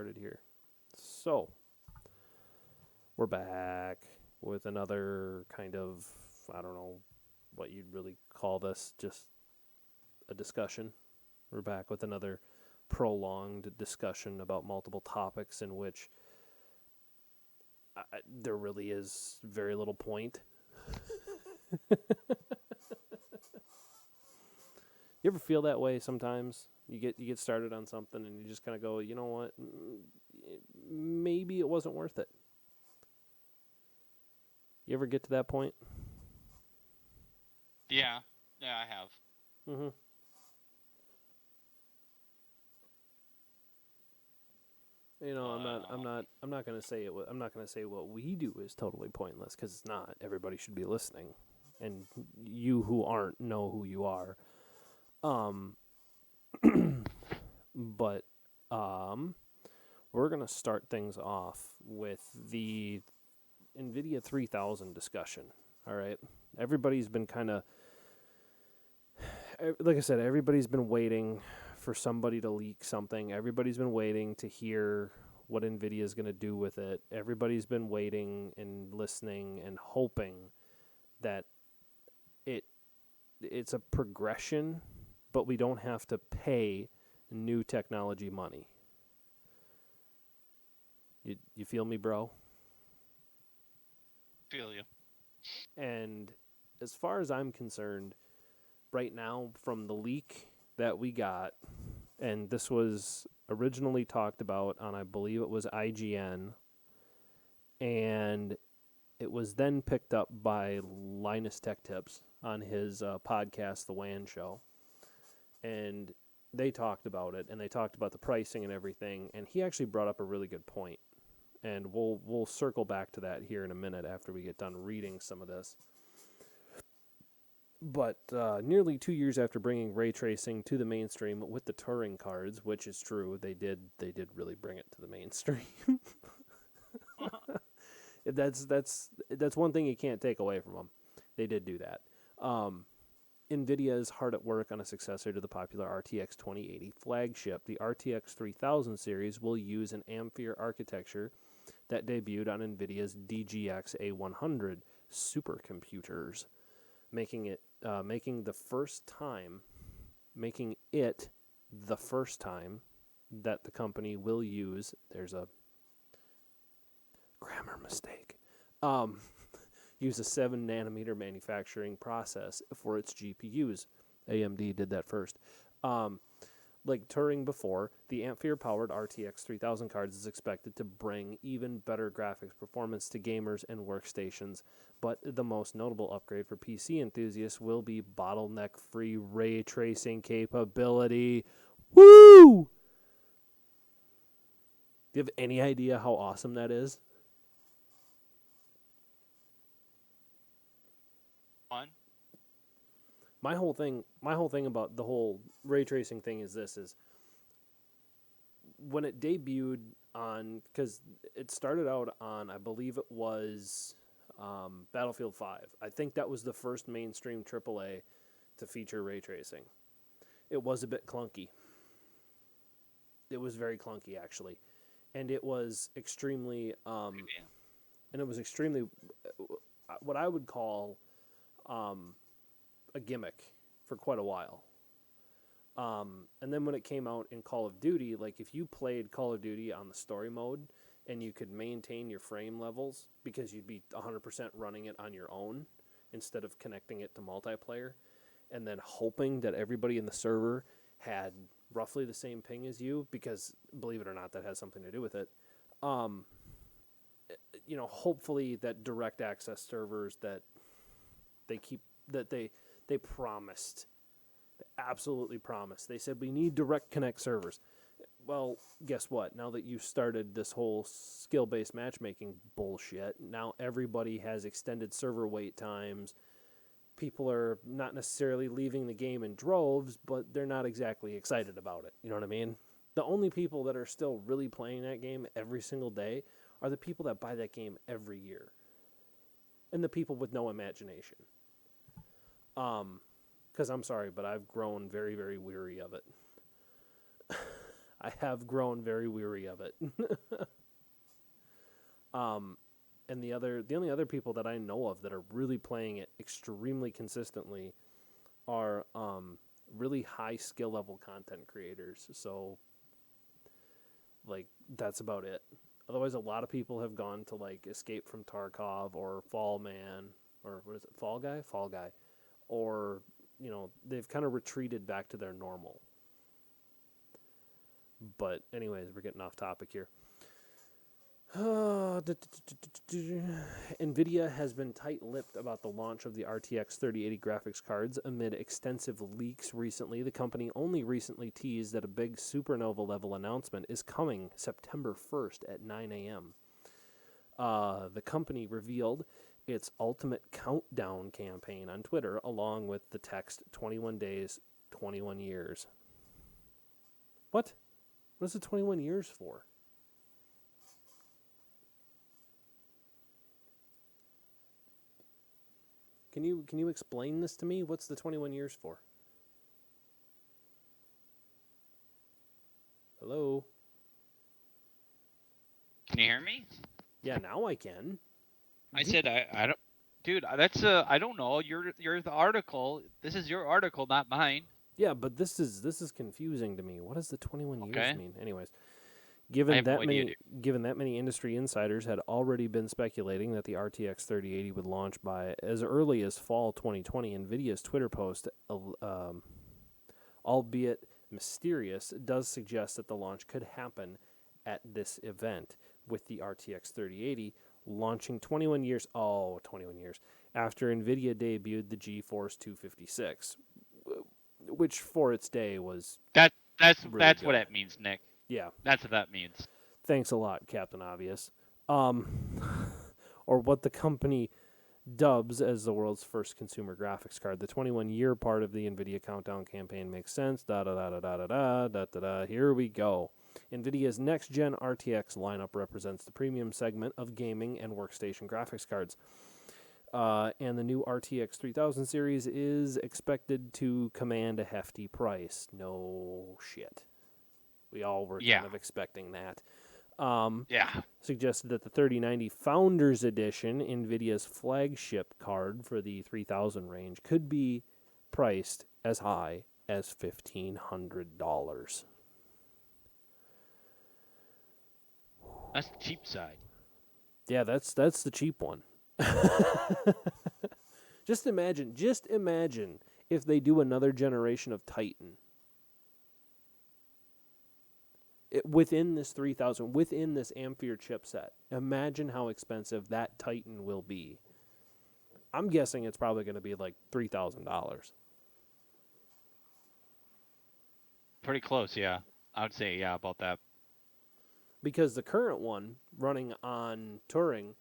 started here. So, we're back with another kind of, I don't know what you'd really call this, just a discussion. We're back with another prolonged discussion about multiple topics in which there really is very little point. You ever feel that way sometimes? You get started on something and you just kind of go, you know what? Maybe it wasn't worth it. You ever get to that point? Yeah, I have. Mm-hmm. You know, I'm not gonna say it. I'm not gonna say what we do is totally pointless because it's not. Everybody should be listening, and you who aren't know who you are. Um, but we're gonna start things off with the NVIDIA 3000 discussion. All right, everybody's been kind of, like I said, everybody's been waiting for somebody to leak something. Everybody's been waiting to hear what NVIDIA is going to do with it. Everybody's been waiting and listening and hoping that it it's a progression, but we don't have to pay new technology money. You feel me, bro? Feel you. And as far as I'm concerned, right now from the leak that we got, and this was originally talked about on, I believe it was IGN, and it was then picked up by Linus Tech Tips on his podcast, The WAN Show, and they talked about it, and they talked about the pricing and everything, and he actually brought up a really good point, and we'll circle back to that here in a minute after we get done reading some of this. But nearly 2 years after bringing ray tracing to the mainstream with the Turing cards, which is true, they did really bring it to the mainstream. That's one thing you can't take away from them. They did do that. NVIDIA is hard at work on a successor to the popular RTX 2080 flagship. The RTX 3000 series will use an Ampere architecture that debuted on NVIDIA's DGX A100 supercomputers, making it the first time that the company will use. There's a grammar mistake. Use a 7 nanometer manufacturing process for its GPUs. AMD did that first. Like Turing before, the Ampere-powered RTX 3000 cards is expected to bring even better graphics performance to gamers and workstations, but the most notable upgrade for PC enthusiasts will be bottleneck-free ray tracing capability. Woo! Do you have any idea how awesome that is? Fun. My whole thing about the whole ray tracing thing is when it debuted on, because it started out on, I believe it was Battlefield 5. I think that was the first mainstream AAA to feature ray tracing. It was a bit clunky. It was very clunky, actually, and it was extremely what I would call a gimmick for quite a while. And then when it came out in Call of Duty, like if you played Call of Duty on the story mode and you could maintain your frame levels because you'd be 100% running it on your own instead of connecting it to multiplayer and then hoping that everybody in the server had roughly the same ping as you, because believe it or not, that has something to do with it. Hopefully that direct access servers that they promised, absolutely promised. They said we need direct connect servers. Well, guess what? Now that you started this whole skill-based matchmaking bullshit, now everybody has extended server wait times. People are not necessarily leaving the game in droves, but they're not exactly excited about it. You know what I mean? The only people that are still really playing that game every single day are the people that buy that game every year. And the people with no imagination. Because I'm sorry, but I've grown very, very weary of it. I have grown very weary of it. And the only other people that I know of that are really playing it extremely consistently are really high skill level content creators. So, like, that's about it. Otherwise, a lot of people have gone to like Escape from Tarkov or Fall Man or what is it, Fall Guy, or they've kind of retreated back to their normal. But anyways, we're getting off topic here. NVIDIA has been tight-lipped about the launch of the RTX 3080 graphics cards amid extensive leaks recently. The company only recently teased that a big supernova-level announcement is coming September 1st at 9 a.m. The company revealed its Ultimate Countdown campaign on Twitter, along with the text 21 days, 21 years. What? What is it 21 years for? Can you explain this to me? What's the 21 years for? Hello? Can you hear me? Yeah, now I can. I said I don't, dude. That's I don't know. You're the article. This is your article, not mine. Yeah, but this is confusing to me. What does the 21 years Okay. mean? Anyways, I given have no that idea, many given that many industry insiders had already been speculating that the RTX 3080 would launch by as early as fall 2020, Nvidia's Twitter post, albeit mysterious, does suggest that the launch could happen at this event, with the RTX 3080 launching 21 years after Nvidia debuted the GeForce 256, which for its day was That's really what good. that means, Nick. Yeah. That's what that means. Thanks a lot, Captain Obvious. Or what the company dubs as the world's first consumer graphics card. The 21-year part of the NVIDIA Countdown campaign makes sense. Here we go. NVIDIA's next-gen RTX lineup represents the premium segment of gaming and workstation graphics cards. And the new RTX 3000 series is expected to command a hefty price. No shit. We all were kind of expecting that. Suggested that the 3090 Founders Edition, NVIDIA's flagship card for the 3000 range, could be priced as high as $1,500. That's the cheap side. Yeah, that's the cheap one. Just imagine if they do another generation of Titan. Within this 3000, within this Ampere chipset, imagine how expensive that Titan will be. I'm guessing it's probably going to be like $3,000. Pretty close, yeah. I would say, yeah, about that. Because the current one running on Turing,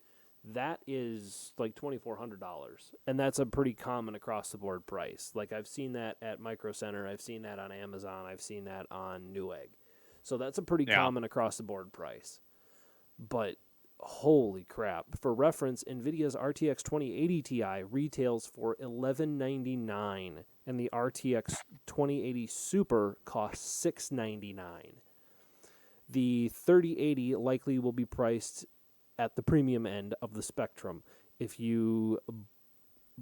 that is like $2,400. And that's a pretty common across the board price. Like I've seen that at Micro Center, I've seen that on Amazon, I've seen that on Newegg. So that's a pretty common across the board price. But holy crap. For reference, NVIDIA's RTX 2080 Ti retails for $1,199, and the RTX 2080 Super costs $699. The 3080 likely will be priced at the premium end of the spectrum. If you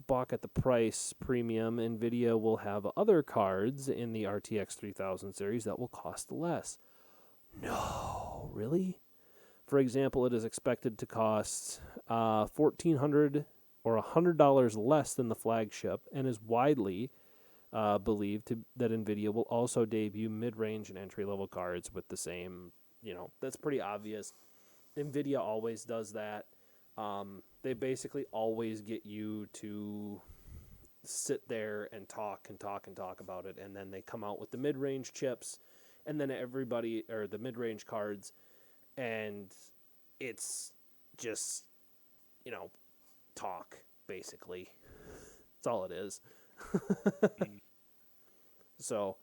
balk at the price premium, NVIDIA will have other cards in the RTX 3000 series that will cost less. No, really? For example, it is expected to cost $1,400 or $100 less than the flagship, and is widely believed that NVIDIA will also debut mid-range and entry-level cards with the same, that's pretty obvious. NVIDIA always does that. They basically always get you to sit there and talk about it, and then they come out with the mid-range chips, and then the mid-range cards, and it's just, talk, basically. That's all it is. So,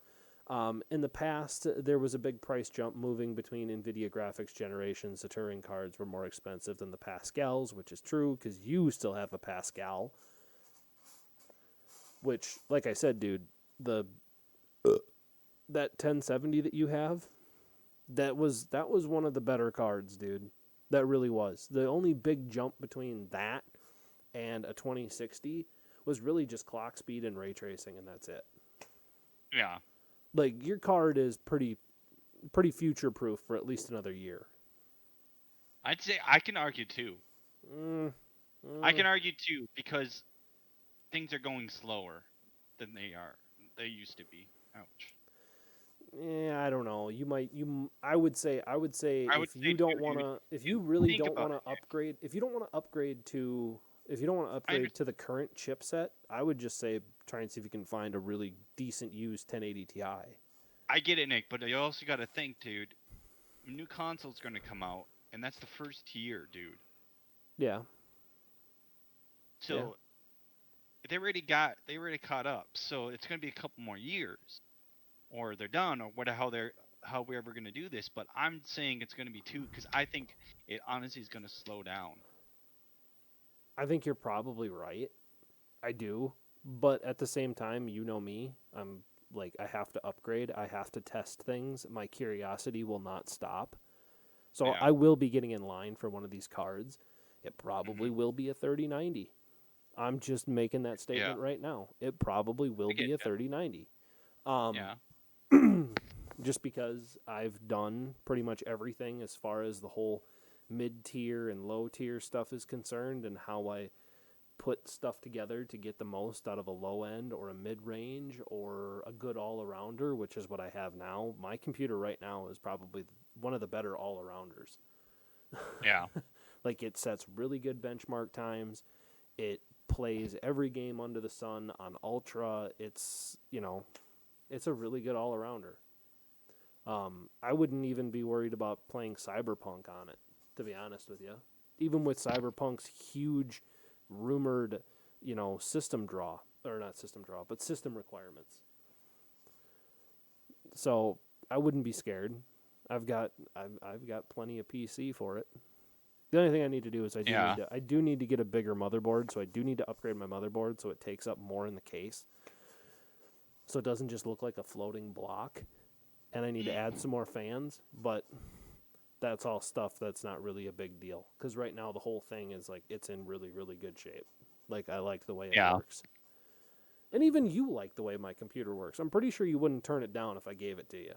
in the past, there was a big price jump moving between NVIDIA graphics generations. The Turing cards were more expensive than the Pascals, which is true, because you still have a Pascal. Which, like I said, dude, that 1070 that you have, That was one of the better cards, dude. That really was. The only big jump between that and a 2060 was really just clock speed and ray tracing, and that's it. Yeah. Like, your card is pretty future proof for at least another year. I'd say I can argue too. I can argue too because things are going slower than they used to be. Ouch. I don't know. I would say I would if say you don't too, want dude. to, if You you really think don't about want it. to upgrade, if you don't want to upgrade to, if you don't want to I upgrade understand. to the current chipset, I would just say try and see if you can find a really decent used 1080 Ti. I get it, Nick, but you also got to think, dude. A new console's going to come out, and that's the first year, dude. Yeah. Yeah. So they already caught up. So it's going to be a couple more years, or they're done, or how we're ever going to do this. But I'm saying it's going to be two because I think it honestly is going to slow down. I think you're probably right. I do. But at the same time, you know me. I'm like, I have to upgrade. I have to test things. My curiosity will not stop. So Yeah. I will be getting in line for one of these cards. It probably Hmm. will be a 3090. I'm just making that Yeah. statement right now. It probably will I get be a you. 3090. Um, Yeah. just because I've done pretty much everything as far as the whole mid tier and low tier stuff is concerned, and how I put stuff together to get the most out of a low end or a mid range or a good all arounder, which is what I have now. My computer right now is probably one of the better all arounders. Yeah. Like, it sets really good benchmark times. It plays every game under the sun on ultra. It's, it's a really good all arounder. I wouldn't even be worried about playing Cyberpunk on it, to be honest with you. Even with Cyberpunk's huge rumored, system draw, or not system draw, but system requirements. So I wouldn't be scared. I've got plenty of PC for it. The only thing I need to do is Yeah. I do need to get a bigger motherboard, so I do need to upgrade my motherboard so it takes up more in the case. So it doesn't just look like a floating block. And I need to add some more fans, but that's all stuff that's not really a big deal, cuz right now the whole thing is like, it's in really really good shape. Like, I like the way it Yeah. works. And even you like the way my computer works. I'm pretty sure you wouldn't turn it down if I gave it to you.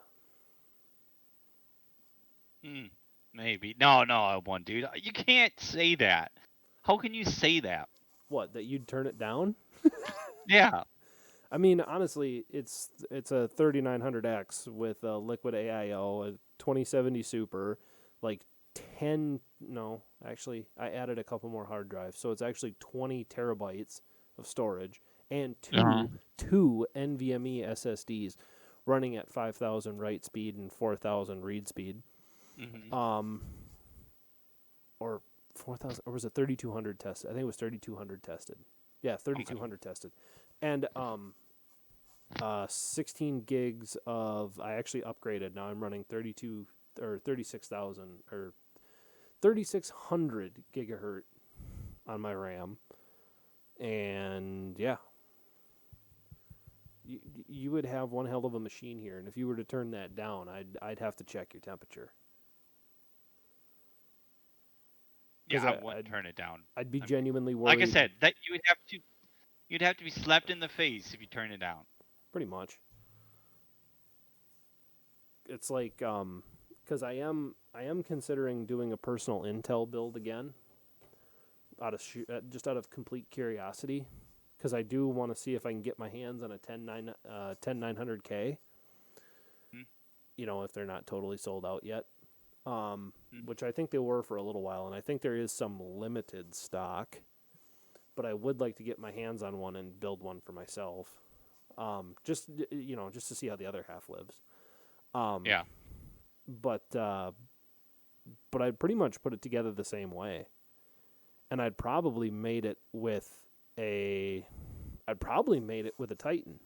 Hmm. Maybe. No, I won't, dude. You can't say that. How can you say that? What, that you'd turn it down? Yeah. I mean, honestly, it's a 3900X with a liquid AIO, a 2070 Super, like 10, no, actually I added a couple more hard drives. So it's actually 20 terabytes of storage and Uh-huh. two NVMe SSDs running at 5000 write speed and 4000 read speed. Hmm. Um or 4000, or was it 3200 tested? I think it was 3200 tested. Yeah, Okay. 3200 tested. And 16 gigs of, I actually upgraded. Now I'm running 32 or 36,000 or 3600 gigahertz on my RAM. And yeah, you would have one hell of a machine here. And if you were to turn that down, I'd have to check your temperature, Yeah, because I wouldn't turn it down. I'd be I mean, genuinely like I worried. said, that you'd have to be slapped in the face if you turn it down. Pretty much. It's like, because I am considering doing a personal Intel build again, just out of complete curiosity, because I do want to see if I can get my hands on a 10900K. Hmm. If they're not totally sold out yet, Hmm. which I think they were for a little while, and I think there is some limited stock. But I would like to get my hands on one and build one for myself, just to see how the other half lives. Um, Yeah. but I'd pretty much put it together the same way, and I'd probably made it with a Titan.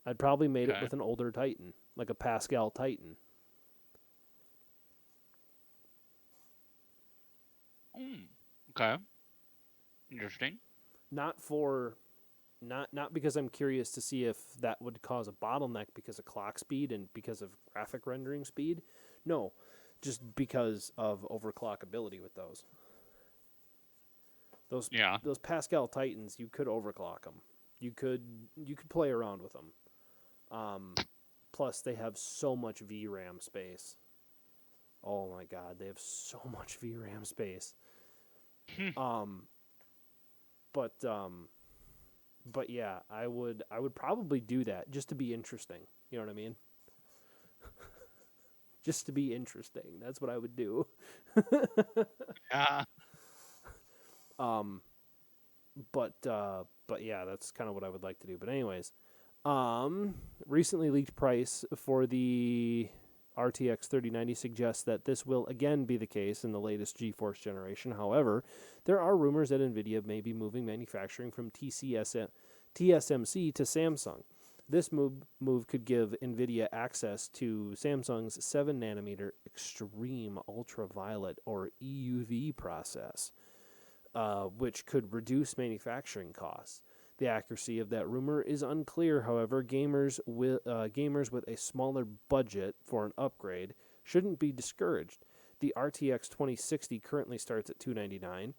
I'd probably made it Okay. with an older Titan, like a Pascal Titan. Mm. Okay. Interesting. Not for Not because I'm curious to see if that would cause a bottleneck because of clock speed and because of graphic rendering speed. No, just because of overclockability with those. Yeah. Those Pascal Titans, you could overclock them. You could play around with them. Plus, they have so much VRAM space. Oh my God, they have so much VRAM space. But yeah, I would probably do that just to be interesting. You know what I mean? Just to be interesting. That's what I would do. Yeah. But yeah, that's kind of what I would like to do. But anyways, recently leaked price for the RTX 3090 suggests that this will again be the case in the latest GeForce generation. However, there are rumors that Nvidia may be moving manufacturing from TSMC to Samsung. This move could give Nvidia access to Samsung's 7nm extreme ultraviolet or EUV process, which could reduce manufacturing costs. The accuracy of that rumor is unclear. However, gamers with a smaller budget for an upgrade shouldn't be discouraged. The RTX 2060 currently starts at $299,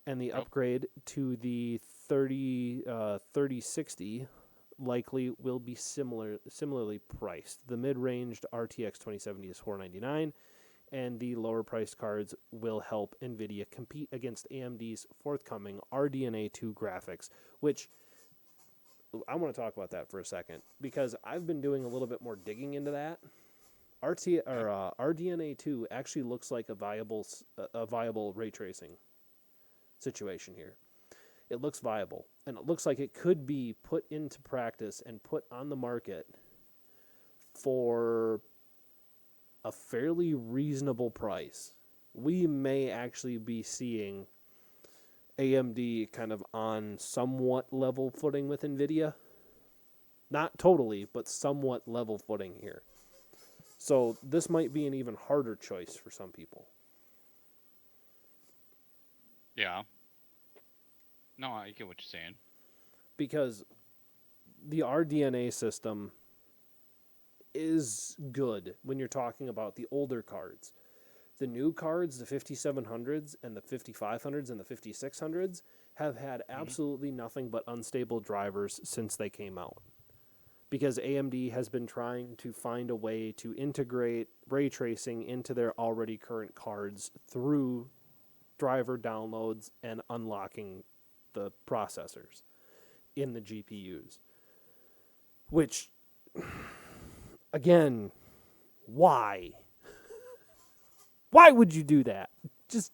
and the upgrade to the 3060 likely will be similarly priced. The mid-ranged RTX 2070 is $499, and the lower-priced cards will help NVIDIA compete against AMD's forthcoming RDNA 2 graphics, which I want to talk about that for a second because I've been doing a little bit more digging into that. RDNA 2 actually looks like a viable ray tracing situation here. It looks viable, and it looks like it could be put into practice and put on the market for a fairly reasonable price. We may actually be seeing AMD kind of on somewhat level footing with NVIDIA. Not totally, but somewhat level footing here. So this might be an even harder choice for some people. Yeah. No, I get what you're saying. Because the RDNA system is good when you're talking about the older cards. The new cards, the 5700s and the 5500s and the 5600s, have had absolutely nothing but unstable drivers since they came out. Because AMD has been trying to find a way to integrate ray tracing into their already current cards through driver downloads and unlocking the processors in the GPUs. Which, again, why? Why would you do that? Just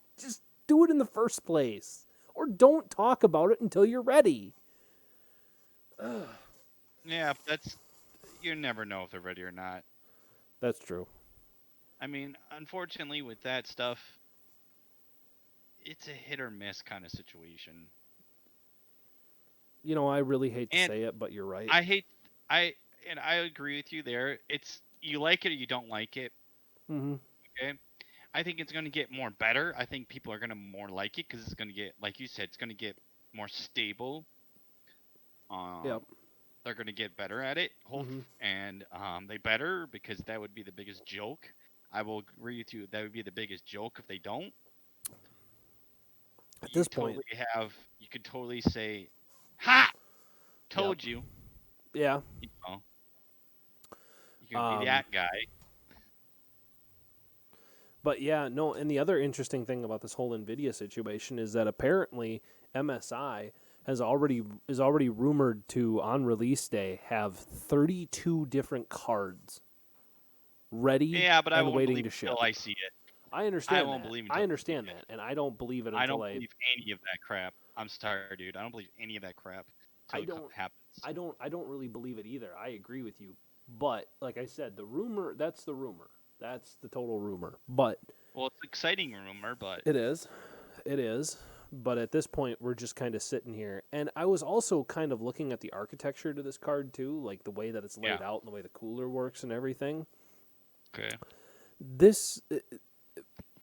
do it in the first place. Or don't talk about it until you're ready. Yeah, you never know if they're ready or not. That's true. I mean, unfortunately, with that stuff, it's a hit or miss kind of situation. You know, I really hate to say it, but you're right. I agree with you there. It's you like it or you don't like it. Mm-hmm. Okay. I think it's going to get more better. I think people are going to more like it because it's going to get, like you said, it's going to get more stable. Yep. They're going to get better at it, and they better because that would be the biggest joke. I will agree with you. That would be the biggest joke if they don't. At this point, you could totally say, "Ha! Told you." Yeah. You know, you could be that guy. But yeah, no, and the other interesting thing about this whole NVIDIA situation is that apparently MSI is already rumored to, on release day, have 32 different cards ready and waiting to ship. Until I see it. I understand I won't that. believe it. I understand that, and I don't believe it until I don't believe any of that crap. I'm sorry, dude. I don't believe any of that crap until it happens. I don't really believe it either. I agree with you. But like I said, the rumor, that's the rumor. That's the total rumor. But well, it's an exciting rumor, but it is. But at this point, we're just kind of sitting here. And I was also kind of looking at the architecture to this card too, like the way that it's laid out and the way the cooler works and everything. Okay.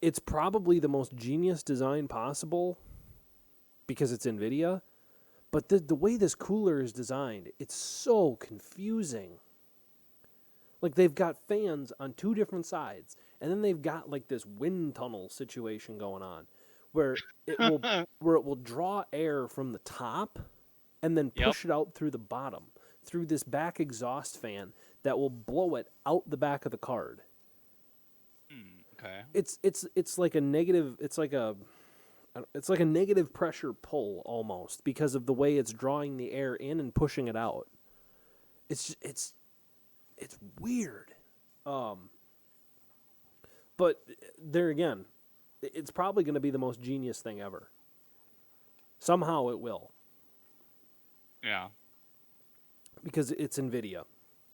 It's probably the most genius design possible because it's NVIDIA, But the way this cooler is designed, it's so confusing. Like they've got fans on two different sides, and then they've got like this wind tunnel situation going on, where it will where it will draw air from the top, and then Yep. push it out through the bottom through this back exhaust fan that will blow it out the back of the card. Okay. It's like a negative. It's like a negative pressure pull almost because of the way it's drawing the air in and pushing it out. It's weird. But there again, it's probably going to be the most genius thing ever. Somehow it will, Yeah. because it's NVIDIA.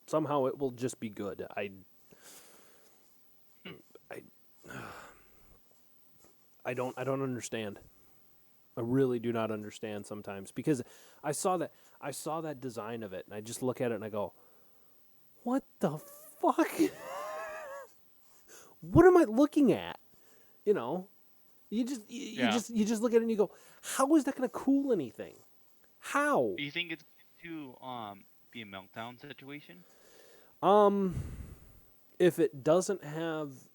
Somehow it will just be good. I don't understand. I really do not understand sometimes, because I saw that design of it and I just look at it and I go, "What the fuck? What am I looking at?" You know? You just look at it and you go, "How is that going to cool anything? How?" Do you think it's to be a meltdown situation? If it doesn't have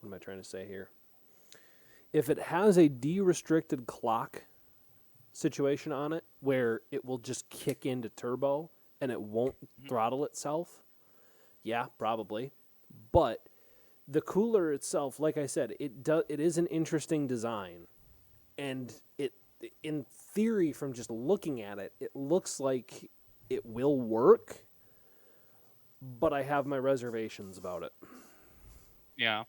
what am I trying to say here? If it has a de-restricted clock situation on it where it will just kick into turbo and it won't throttle itself, yeah, probably. But the cooler itself, like I said, it is an interesting design, and it, in theory, from just looking at it, it looks like it will work, but I have my reservations about it. Yeah.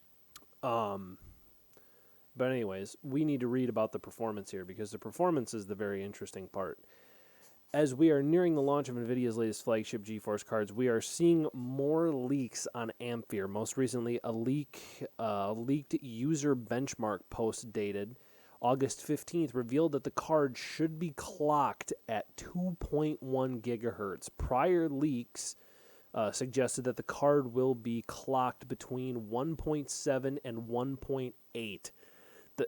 But anyways, we need to read about the performance here, because the performance is the very interesting part. As we are nearing the launch of NVIDIA's latest flagship GeForce cards, we are seeing more leaks on Ampere. Most recently, a leaked user benchmark post dated August 15th revealed that the card should be clocked at 2.1 gigahertz. Prior leaks suggested that the card will be clocked between 1.7 and 1.8.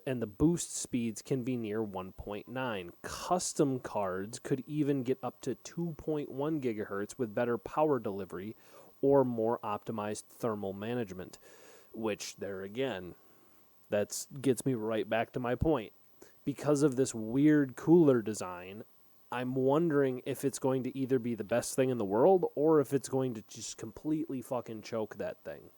And the boost speeds can be near 1.9. Custom cards could even get up to 2.1 gigahertz with better power delivery or more optimized thermal management, which, there again, that gets me right back to my point. Because of this weird cooler design, I'm wondering if it's going to either be the best thing in the world or if it's going to just completely fucking choke that thing.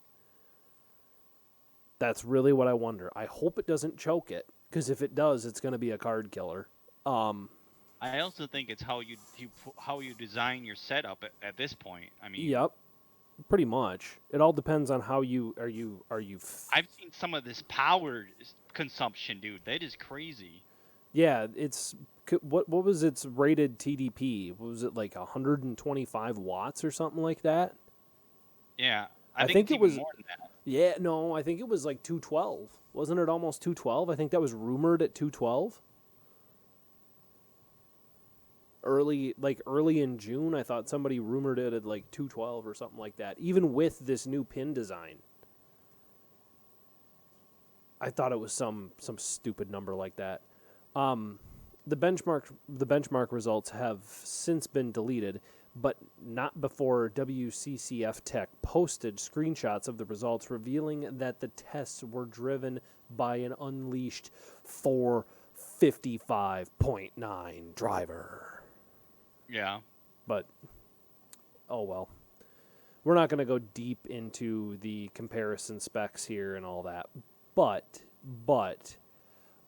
That's really what I wonder. I hope it doesn't choke it, because if it does, it's going to be a card killer. I also think it's how you design your setup at this point. I mean, Yep, pretty much. It all depends on how you are. I've seen some of this power consumption, dude. That is crazy. Yeah, it's what was its rated TDP? What was it, like 125 watts or something like that? Yeah, I think think it's it even was. more than that. Yeah, no, I think it was like 212. Wasn't it almost 212? I think that was rumored at 212. Early in June, I thought somebody rumored it at like 212 or something like that. Even with this new pin design, I thought it was some stupid number like that. The benchmark results have since been deleted, but not before WCCF Tech posted screenshots of the results revealing that the tests were driven by an unleashed 455.9 driver. Yeah. But oh well. We're not going to go deep into the comparison specs here and all that. But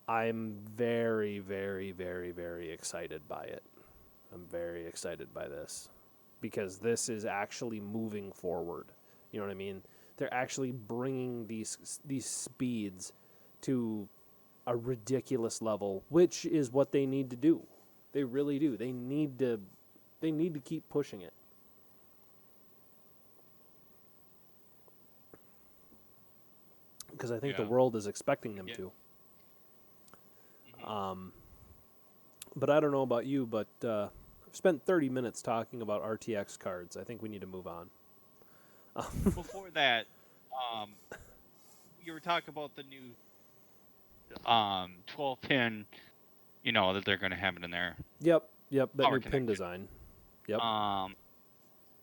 I'm very, very, very, very excited by it. I'm very excited by this, because this is actually moving forward. You know what I mean? They're actually bringing these speeds to a ridiculous level, which is what they need to do. They really do. They need to keep pushing it. Because I think the world is expecting them to. But I don't know about you, but I've spent 30 minutes talking about RTX cards. I think we need to move on. Before that, you were talking about the new 12 pin, you know, that they're going to have it in there. Yep. That Power new pin connection. design. Yep.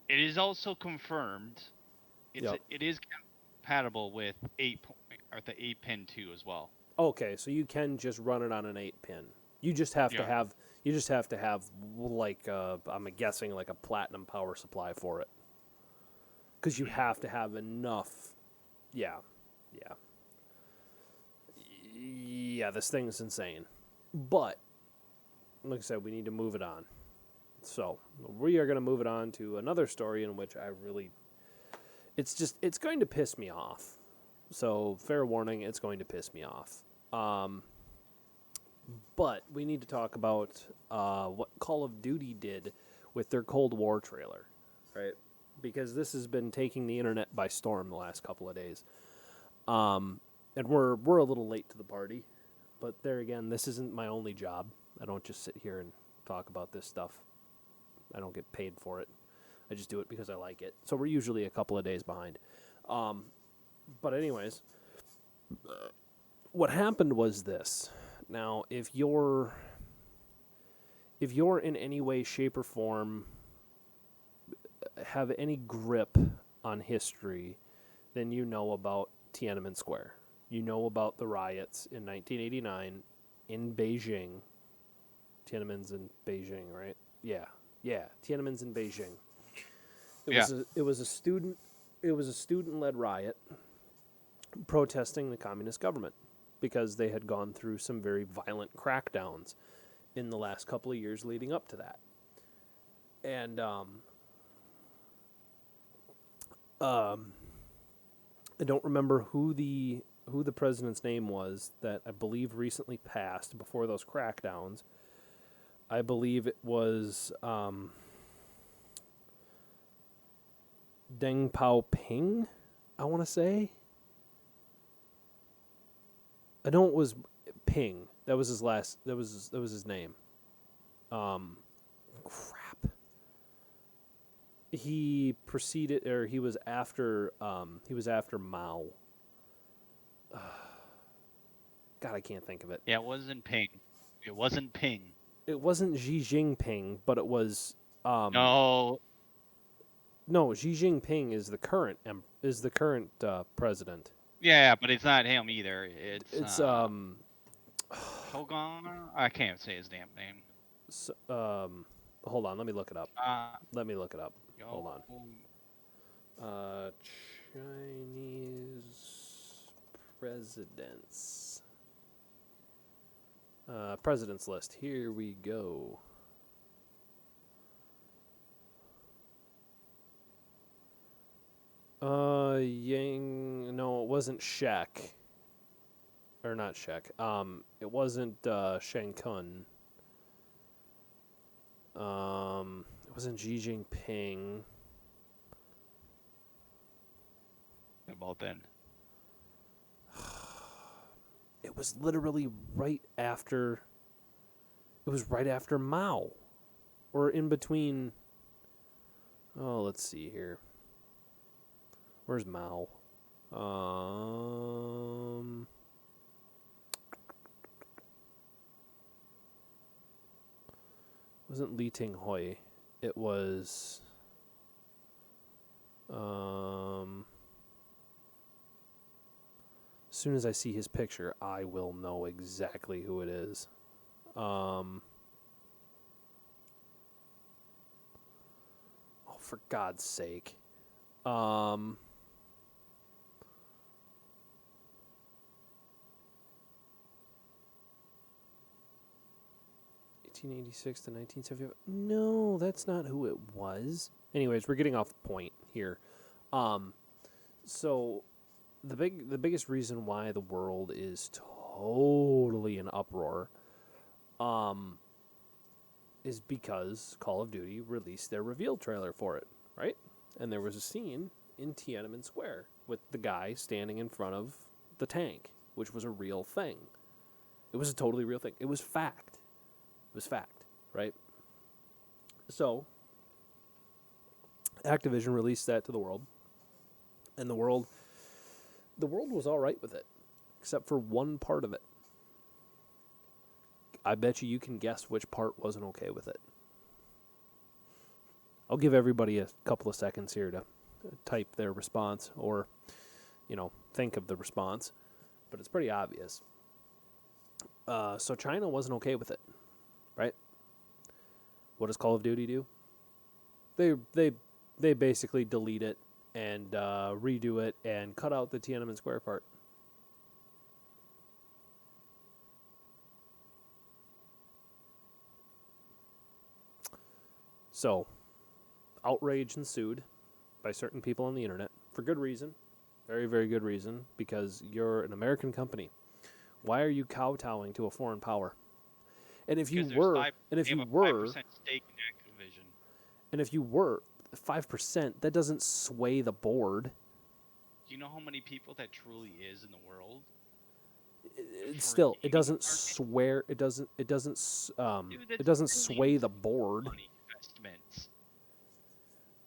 It is also confirmed. Yep. It is compatible with 8 pin 2 as well. Okay, so you can just run it on an 8-pin. You just have to Yeah. have like I'm guessing like a platinum power supply for it. Cuz you have to have enough. Yeah. Yeah. Yeah, this thing is insane. But like I said, we need to move it on. So, we are going to move it on to another story in which I really it's going to piss me off. So, fair warning, it's going to piss me off. But we need to talk about what Call of Duty did with their Cold War trailer, right? Because this has been taking the internet by storm the last couple of days. And we're a little late to the party, but there again, this isn't my only job. I don't just sit here and talk about this stuff. I don't get paid for it. I just do it because I like it. So we're usually a couple of days behind. But anyways, what happened was this. Now, if you're in any way, shape, or form have any grip on history, then you know about Tiananmen Square. You know about the riots in 1989 in Beijing. Tiananmen's in Beijing, right? Yeah, Tiananmen's in Beijing. It was a student-led riot protesting the communist government because they had gone through some very violent crackdowns in the last couple of years leading up to that. And I don't remember who the president's name was that I believe recently passed before those crackdowns. I believe it was Deng Xiaoping, I want to say. I know it was Ping. That was his last. That was his name. Crap. He preceded, or he was after. He was after Mao. God, I can't think of it. Yeah, it wasn't Ping. It wasn't Ping. It wasn't Xi Jinping, but it was. No. No, Xi Jinping is the current president. Yeah, but it's not him either. It's Shogun. I can't say his damn name. Hold on, let me look it up. Yo. Hold on. Chinese presidents. Presidents list. Here we go. No, it wasn't Shek. Or not Shek. It wasn't Shen Kun. It wasn't Xi Jinping. About then. It was literally right after. It was right after Mao, or in between. Oh, let's see here. Where's Mao? It wasn't Li Tinghui. It was. As soon as I see his picture, I will know exactly who it is. Oh, for God's sake. 1886 to 1975. No, that's not who it was. Anyways, we're getting off the point here. So the biggest reason why the world is totally in uproar is because Call of Duty released their reveal trailer for it, right? And there was a scene in Tiananmen Square with the guy standing in front of the tank, which was a real thing. It was a totally real thing. It was fact. Right? So, Activision released that to the world, and the world was all right with it, except for one part of it. I bet you can guess which part wasn't okay with it. I'll give everybody a couple of seconds here to type their response or, think of the response. But it's pretty obvious. So China wasn't okay with it, right? What does Call of Duty do? They basically delete it and redo it and cut out the Tiananmen Square part. So, outrage ensued by certain people on the internet for good reason, very, very good reason, because you're an American company. Why are you kowtowing to a foreign power? And if you Because were, they have a 5% stake in Activision. and if you were 5%, that doesn't sway the board. Do you know how many people that truly is in the world? Still, it doesn't swear. It doesn't. It doesn't. Dude, It doesn't sway the board. Money investments.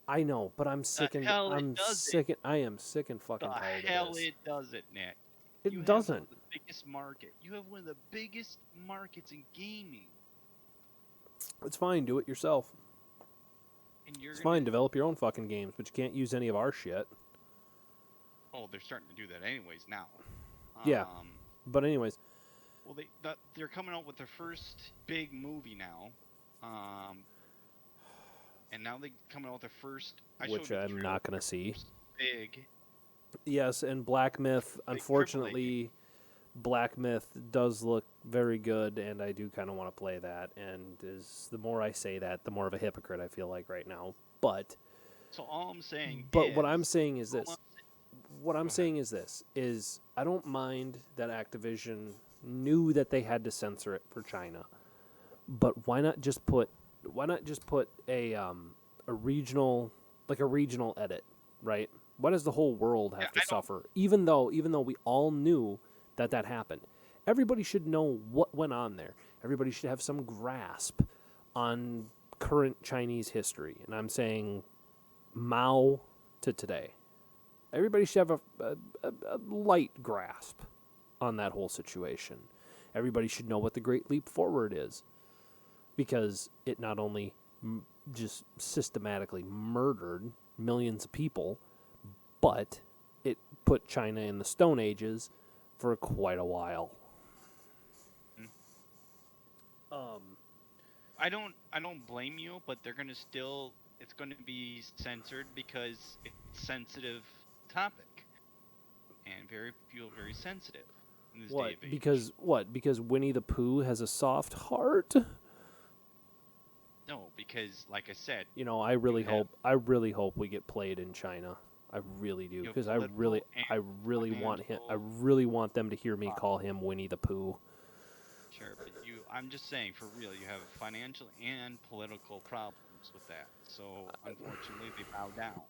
I know, but I'm sick and hell it I'm doesn't. sick and I am sick and fucking The tired hell of this. it doesn't, Nick. It You doesn't. have one of the biggest market. You have one of the biggest markets in gaming. It's fine. Do it yourself. And you're It's fine. Develop your own fucking games, but you can't use any of our shit. Oh, they're starting to do that anyways now. Yeah. But anyways, well, they're coming out with their first big movie now, and now they're coming out with their first. which I'm not gonna see. Big. Yes, and Black Myth. Unfortunately, Black Myth does look very good, and I do kind of want to play that. And the more I say that, the more of a hypocrite I feel like right now. But so all I'm saying. What I'm saying is this. What I'm saying is this: I don't mind that Activision knew that they had to censor it for China, but why not just put a regional edit, right? Why does the whole world have to suffer? Even though we all knew that happened, everybody should know what went on there. Everybody should have some grasp on current Chinese history, and I'm saying Mao to today. Everybody should have a light grasp on that whole situation. Everybody should know what the Great Leap Forward is, because it not only just systematically murdered millions of people, but it put China in the Stone Ages for quite a while. I don't blame you, but they're gonna still. It's going to be censored because it's a sensitive topic, and very sensitive in this day of age. Because Winnie the Pooh has a soft heart? No, because like I said, I really hope we get played in China. I really do, because I really want them to hear me call him Winnie the Pooh. Sure, but I'm just saying, for real, you have financial and political problems with that. So unfortunately, they bow down.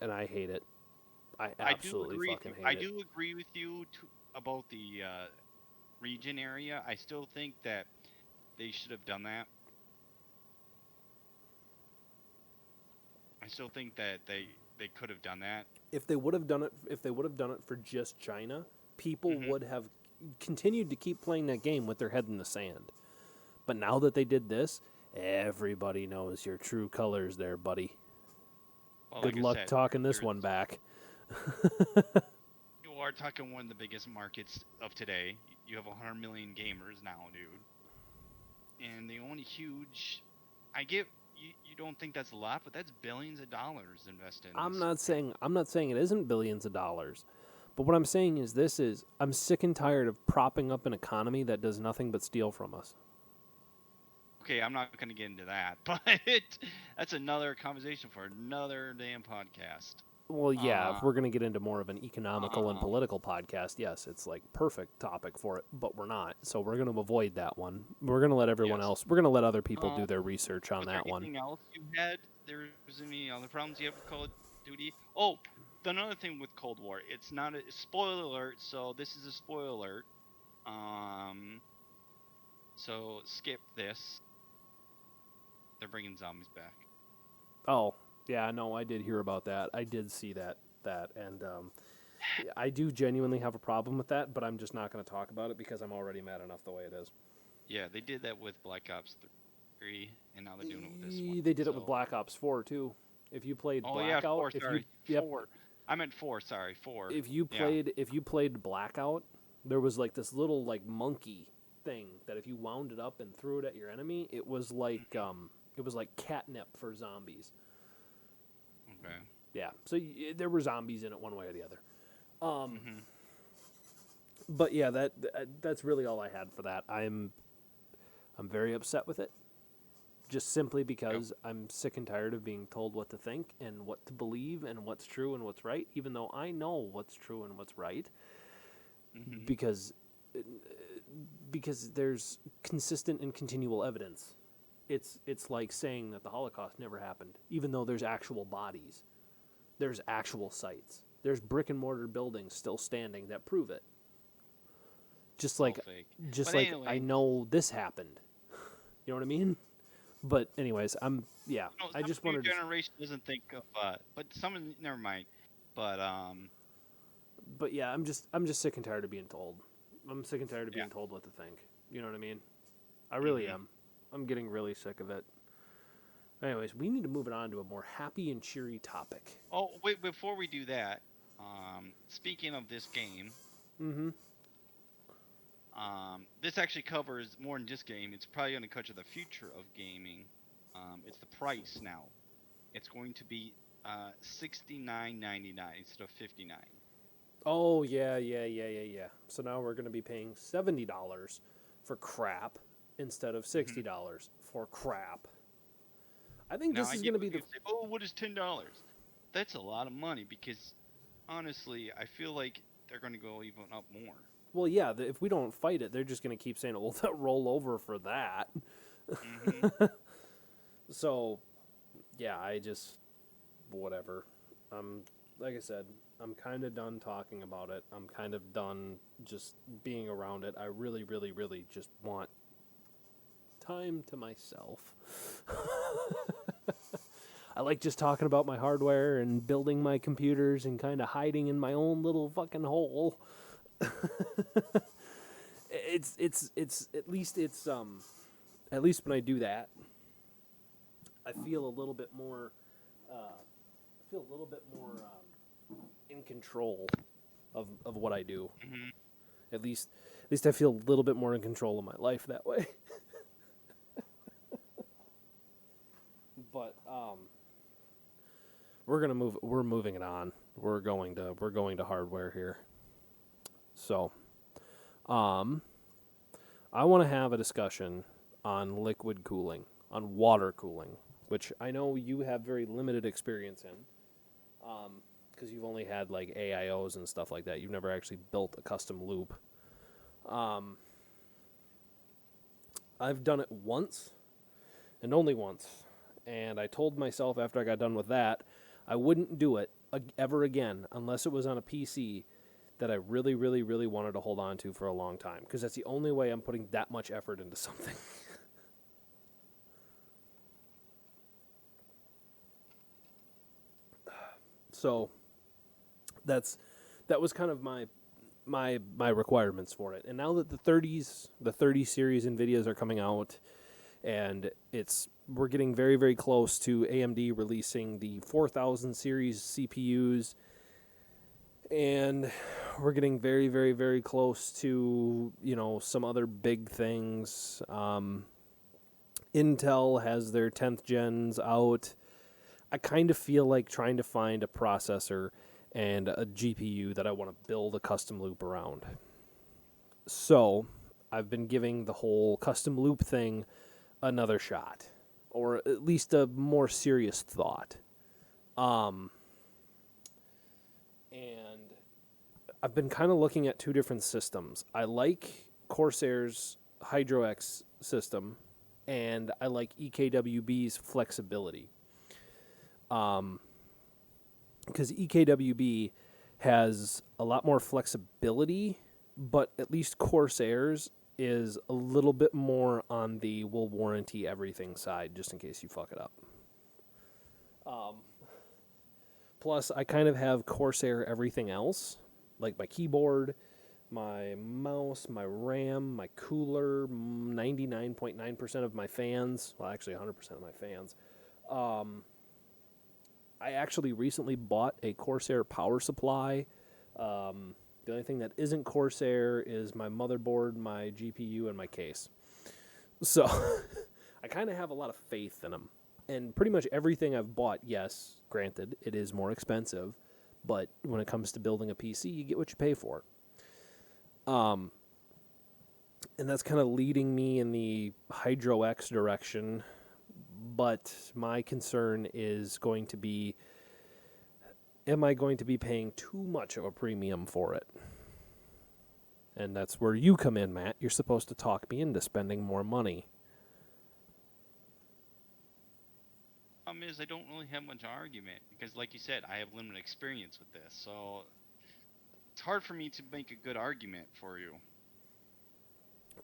And I hate it. I absolutely fucking hate it. I do agree with you about the region area. I still think that they should have done that. I still think that they could have done that. If they would have done it for just China, people would have continued to keep playing that game with their head in the sand. But now that they did this, everybody knows your true colors there, buddy. Well, good luck talking this one back. You are talking one of the biggest markets of today. You have 100 million gamers now, dude. And they own a huge... You don't think that's a lot, but that's billions of dollars invested in I'm not saying it isn't billions of dollars. But what I'm saying is I'm sick and tired of propping up an economy that does nothing but steal from us. Okay, I'm not going to get into that, but that's another conversation for another damn podcast. Well, yeah, if we're going to get into more of an economical and political podcast, yes, it's like perfect topic for it, but we're not. So we're going to avoid that one. We're going to let everyone else, we're going to let other people do their research on that one. Anything else you had? There was any other problems you have with Call of Duty? Oh, another thing with Cold War, it's not a spoiler alert, so this is a spoiler alert. So skip this. They're bringing zombies back. Oh, yeah, no, I did hear about that. I did see that, and I do genuinely have a problem with that, but I'm just not going to talk about it because I'm already mad enough the way it is. Yeah, they did that with Black Ops 3, and now they're doing it with this one. They did it with So, Black Ops 4 too. If you played oh yeah, Blackout, 4. if you Sorry, yep, 4. I meant 4. Sorry, 4. Yeah. if you played Blackout, there was like this little like monkey thing that if you wound it up and threw it at your enemy, it was like catnip for zombies. Okay. Yeah, so there were zombies in it one way or the other. Mhm. But yeah, that's really all I had for that. I'm very upset with it, just simply Yep. because I'm sick and tired of being told what to think and what to believe and what's true and what's right, even though I know what's true and what's right, Mhm. because there's consistent and continual evidence. It's like saying that the Holocaust never happened, even though there's actual bodies, there's actual sites, there's brick and mortar buildings still standing that prove it. Just It's all like fake. just But like I anyway, know this happened. You know what I mean? But anyways, I some just new wanted to. generation doesn't think of. But some never mind. But But yeah, I'm just sick and tired of being told. I'm sick and tired of yeah. being told what to think. You know what I mean? I really Mhm. am. I'm getting really sick of it. Anyways, we need to move it on to a more happy and cheery topic. Oh wait, before we do that, speaking of this game, Mm-hmm. this actually covers more than just game. It's probably going to cover the future of gaming. It's the price now. It's going to be $69.99 instead of 59. Oh yeah. So now we're gonna be paying $70 for crap instead of Mm-hmm. $60 for crap. I think Now this I is get gonna what be the. people say. Oh, what is $10? That's a lot of money because honestly, I feel like they're going to go even up more. Well, yeah. If we don't fight it, they're just gonna keep saying, "Well, they'll roll over for that." Mm-hmm. So yeah, I just whatever. Like I said, I'm kind of done talking about it. I'm kind of done just being around it. I really, really, really just want time to myself. I like just talking about my hardware and building my computers and kind of hiding in my own little fucking hole. It's at least when I do that, I feel a little bit more. I feel a little bit more in control of what I do. Mm-hmm. At least I feel a little bit more in control of my life that way. But we're moving it on. We're going to hardware here. So, I want to have a discussion on liquid cooling, on water cooling, which I know you have very limited experience in. Because you've only had like AIOs and stuff like that. You've never actually built a custom loop. I've done it once, and only once. And I told myself after I got done with that, I wouldn't do it ever again unless it was on a PC that I really, really, really wanted to hold on to for a long time. Because that's the only way I'm putting that much effort into something. So that was kind of my requirements for it. And now that the 30 series Nvidias are coming out, and we're getting very, very close to AMD releasing the 4000 series CPUs, and we're getting very, very, very close to some other big things. Intel has their 10th gens out. I kind of feel like trying to find a processor and a GPU that I want to build a custom loop around. So I've been giving the whole custom loop thing another shot, or at least a more serious thought. And I've been kind of looking at two different systems. I like Corsair's HydroX system, and I like EKWB's flexibility. Because EKWB has a lot more flexibility, but at least Corsair's is a little bit more on the will warranty everything side, just in case you fuck it up. Plus, I kind of have Corsair everything else, like my keyboard, my mouse, my RAM, my cooler, 99.9% of my fans. Well, actually 100% of my fans. I actually recently bought a Corsair power supply. The only thing that isn't Corsair is my motherboard, my GPU, and my case. So I kind of have a lot of faith in them. And pretty much everything I've bought, yes, granted, it is more expensive. But when it comes to building a PC, you get what you pay for. And that's kind of leading me in the Hydro X direction. But my concern is going to be, am I going to be paying too much of a premium for it? And that's where you come in, Matt. You're supposed to talk me into spending more money. Is I don't really have much argument because, like you said, I have limited experience with this, so it's hard for me to make a good argument for you.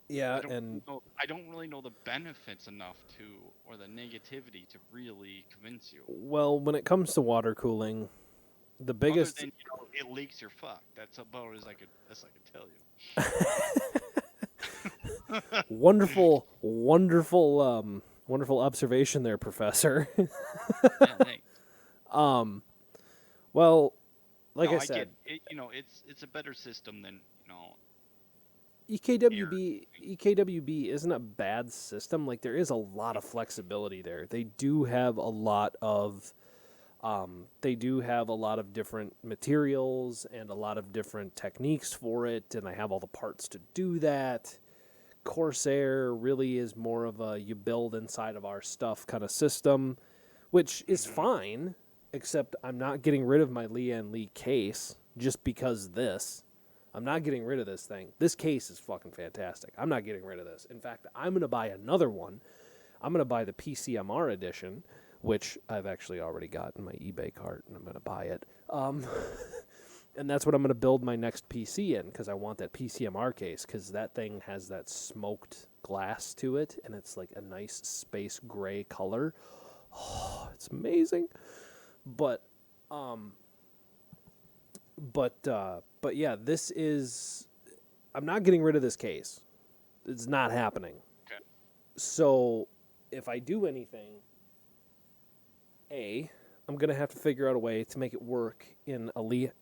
Yeah, I don't really know the benefits enough to, or the negativity to really convince you. well, when it comes to water cooling, the biggest Other than, it leaks your fuck. That's about as I could tell you. wonderful, wonderful observation there, Professor. Yeah, thanks. Well, like No, I said, get it, it's a better system than EKWB isn't a bad system. Like, there is a lot of flexibility there. They do have a lot of different materials and a lot of different techniques for it, and I have all the parts to do that. Corsair really is more of a you build inside of our stuff kind of system, which is fine, except I'm not getting rid of my Lian Li case just because this. I'm not getting rid of this thing. This case is fucking fantastic. I'm not getting rid of this. In fact, I'm going to buy another one. I'm going to buy the PCMR edition, which I've actually already got in my eBay cart, and I'm going to buy it. And that's what I'm going to build my next PC in, because I want that PCMR case, because that thing has that smoked glass to it, and it's like a nice space gray color. Oh, it's amazing. But yeah, this is... I'm not getting rid of this case. It's not happening. Okay. So, if I do anything, I'm going to have to figure out a way to make it work in a Lian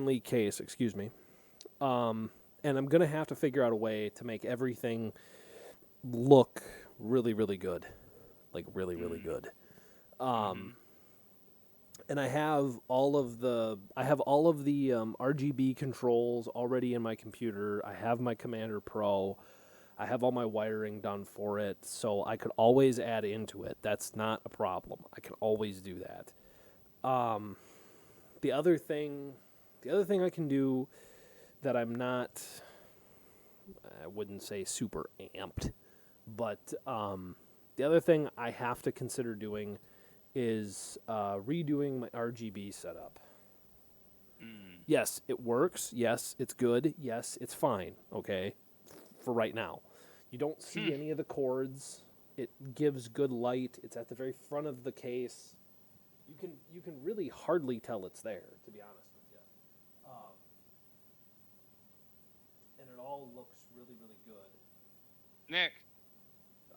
Li case, excuse me. And I'm going to have to figure out a way to make everything look really, really good. Like, really, really good. And I have all of the RGB controls already in my computer. I have my Commander Pro. I have all my wiring done for it, so I could always add into it. That's not a problem. I can always do that. The other thing I can do that I'm not, I wouldn't say super amped, but the other thing I have to consider doing is redoing my RGB setup. Yes, it works. Yes, it's good. Yes, it's fine. Okay, for right now. You don't see any of the cords. It gives good light. It's at the very front of the case. You can really hardly tell it's there, to be honest with you. And it all looks really, really good. Nick.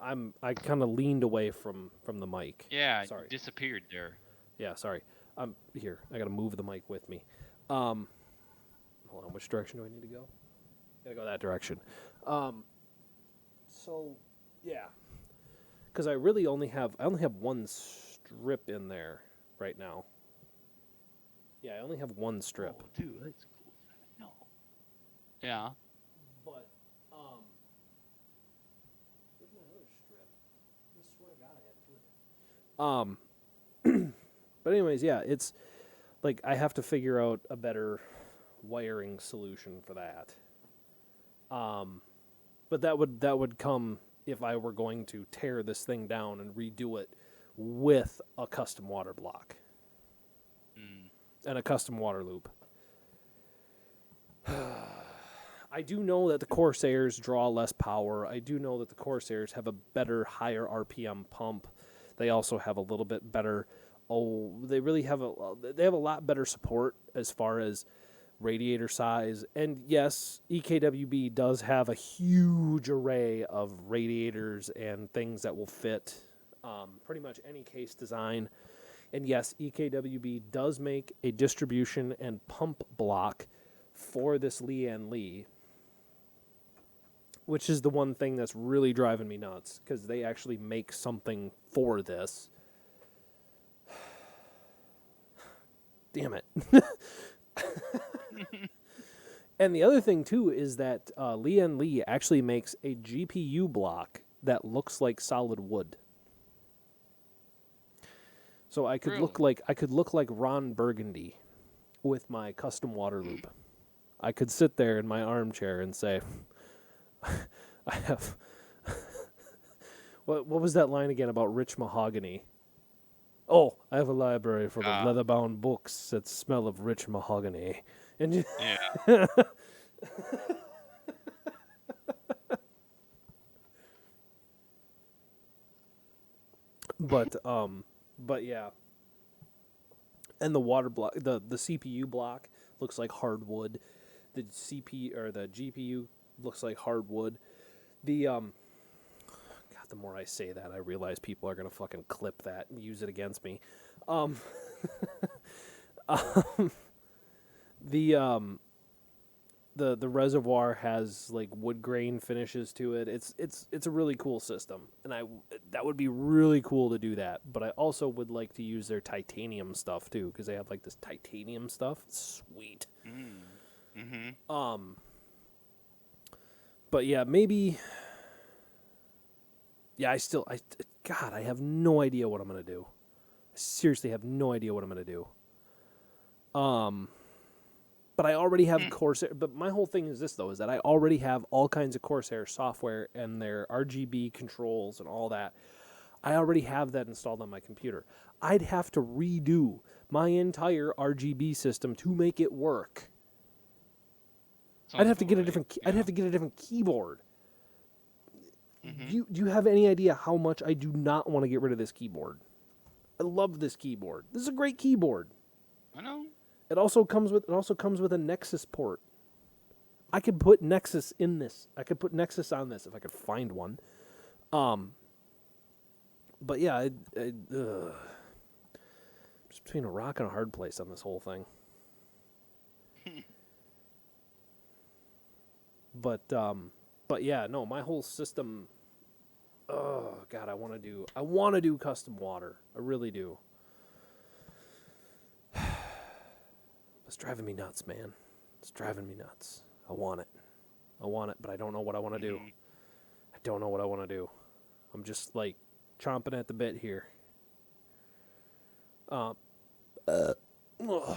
I kind of leaned away from the mic. Yeah, sorry. You disappeared there. Yeah, sorry. Here. I got to move the mic with me. Hold on. Which direction do I need to go? Gotta go that direction. So, yeah. Because I only have one strip in there right now. Yeah, I only have one strip. Oh, dude, that's cool. No. Yeah. But, where's my other strip? I swear to God I had two. But anyways, yeah, it's like I have to figure out a better wiring solution for that. But that would come if I were going to tear this thing down and redo it with a custom water block and a custom water loop. I do know that the Corsairs draw less power. I do know that the Corsairs have a better, higher RPM pump. They also have a little bit better. They have a lot better support as far as radiator size. And yes, EKWB does have a huge array of radiators and things that will fit pretty much any case design. And yes, EKWB does make a distribution and pump block for this Lian Li, which is the one thing that's really driving me nuts, because they actually make something for this. Damn it. And the other thing, too, is that Lian Li actually makes a GPU block that looks like solid wood. So I could look like Ron Burgundy with my custom water loop. I could sit there in my armchair and say, I have what was that line again about rich mahogany? Oh, I have a library full of leather-bound books that smell of rich mahogany. And Yeah. But yeah. And the water block, the CPU block looks like hardwood. The CPU or the GPU looks like hardwood. God, the more I say that, I realize people are gonna fucking clip that and use it against me. The reservoir has like wood grain finishes to it. It's a really cool system, and that would be really cool to do that. But I also would like to use their titanium stuff too, because they have like this titanium stuff. It's sweet. But yeah, maybe. Yeah, God, I have no idea what I'm gonna do. I seriously have no idea what I'm gonna do. But I already have Corsair. But my whole thing is this, though, is that I already have all kinds of Corsair software and their RGB controls and all that. I already have that installed on my computer. I'd have to redo my entire RGB system to make it work. I'd have to get a different. I'd have to get a different keyboard. Do you have any idea how much I do not want to get rid of this keyboard? I love this keyboard. This is a great keyboard. I know. It also comes with a Nexus port. I could put Nexus in this. I could put Nexus on this if I could find one. But yeah, just between a rock and a hard place on this whole thing. But yeah, no, my whole system. Oh God, I want to do custom water. I really do. It's driving me nuts, man. It's driving me nuts. I want it, but I don't know what I want to do. I don't know what I want to do. I'm just like chomping at the bit here.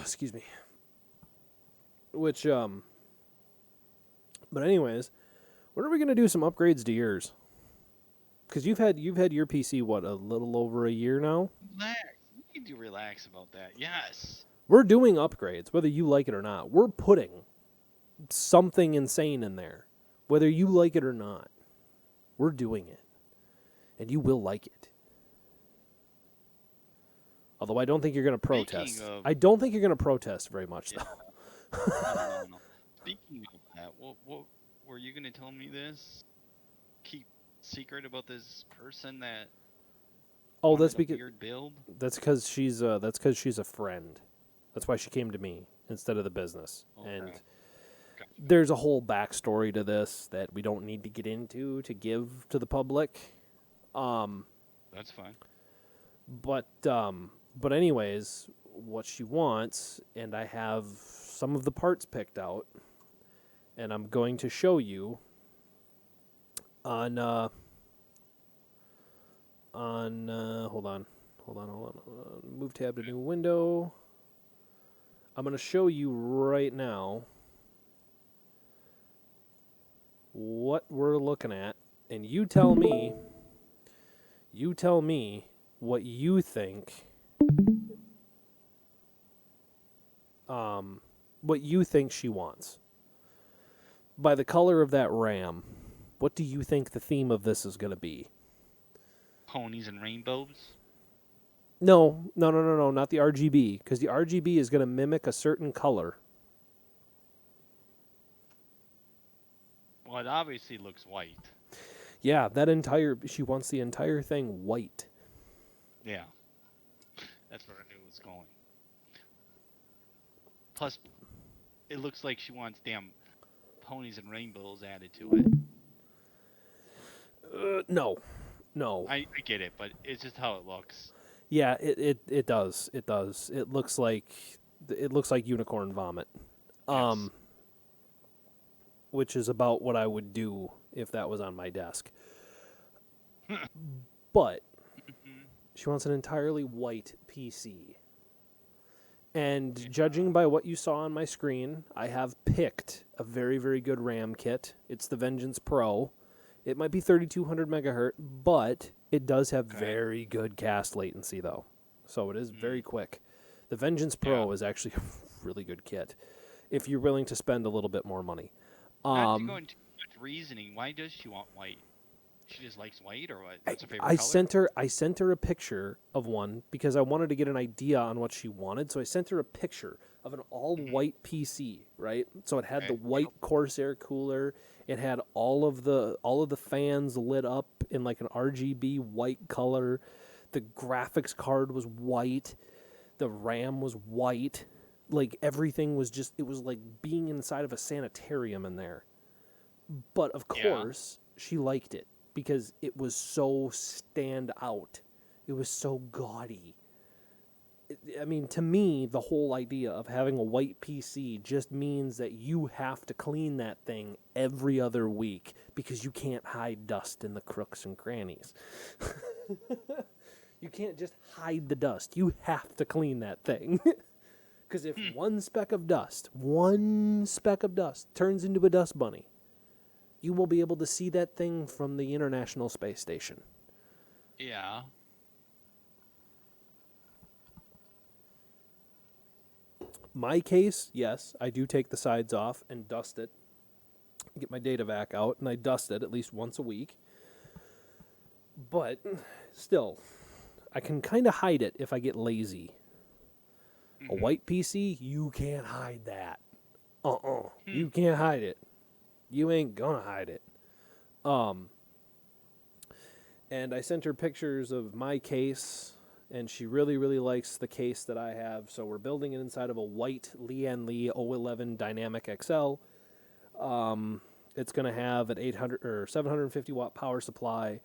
Excuse me. But anyways, when are we gonna do some upgrades to yours? Because you've had your PC a little over a year now. Relax. You need to relax about that. Yes. We're doing upgrades, whether you like it or not. We're putting something insane in there, whether you like it or not. We're doing it, and you will like it. Although I don't think you're going to protest. I don't think you're going to protest very much, though. No. Speaking of that, what were you going to tell me this? Keep secret about this person that. Oh, that's because weird build. That's because she's a friend. That's why she came to me instead of the business. Okay. And gotcha. There's a whole backstory to this that we don't need to get into to give to the public. That's fine. But anyways, what she wants, and I have some of the parts picked out, and I'm going to show you on hold on. Move tab to new window. I'm going to show you right now what we're looking at, and you tell me what you think she wants. By the color of that RAM, what do you think the theme of this is going to be? Ponies and rainbows? No, not the RGB, because the RGB is going to mimic a certain color. Well, it obviously looks white. Yeah, she wants the entire thing white. Yeah. That's where I knew it was going. Plus, it looks like she wants damn ponies and rainbows added to it. No. I get it, but it's just how it looks. Yeah, it does. It does. It looks like unicorn vomit. Yes. Which is about what I would do if that was on my desk. But she wants an entirely white PC. And judging by what you saw on my screen, I have picked a very, very good RAM kit. It's the Vengeance Pro. It might be 3200 megahertz, but it does have very good cast latency, though. So it is very quick. The Vengeance Pro is actually a really good kit if you're willing to spend a little bit more money. Not to go into much reasoning, why does she want white? She just likes white, or what? That's her favorite color? I sent her a picture of one because I wanted to get an idea on what she wanted. So I sent her a picture of an all-white PC, right? So it had the white Corsair cooler. It had all of the fans lit up in like an RGB white color. The graphics card was white. The RAM was white. Like everything was just, it was like being inside of a sanitarium in there. But of course, she liked it because it was so stand out. It was so gaudy. I mean, to me, the whole idea of having a white PC just means that you have to clean that thing every other week because you can't hide dust in the crooks and crannies. You can't just hide the dust. You have to clean that thing. Because if one speck of dust turns into a dust bunny, you will be able to see that thing from the International Space Station. Yeah. My case, yes, I do take the sides off and dust it. Get my data vac out, and I dust it at least once a week. But still, I can kind of hide it if I get lazy. A white PC, you can't hide that. You can't hide it. You ain't gonna hide it. And I sent her pictures of my case, and she really, really likes the case that I have. So we're building it inside of a white Lian Li 011 Dynamic XL. It's going to have an 800 or 750 watt power supply,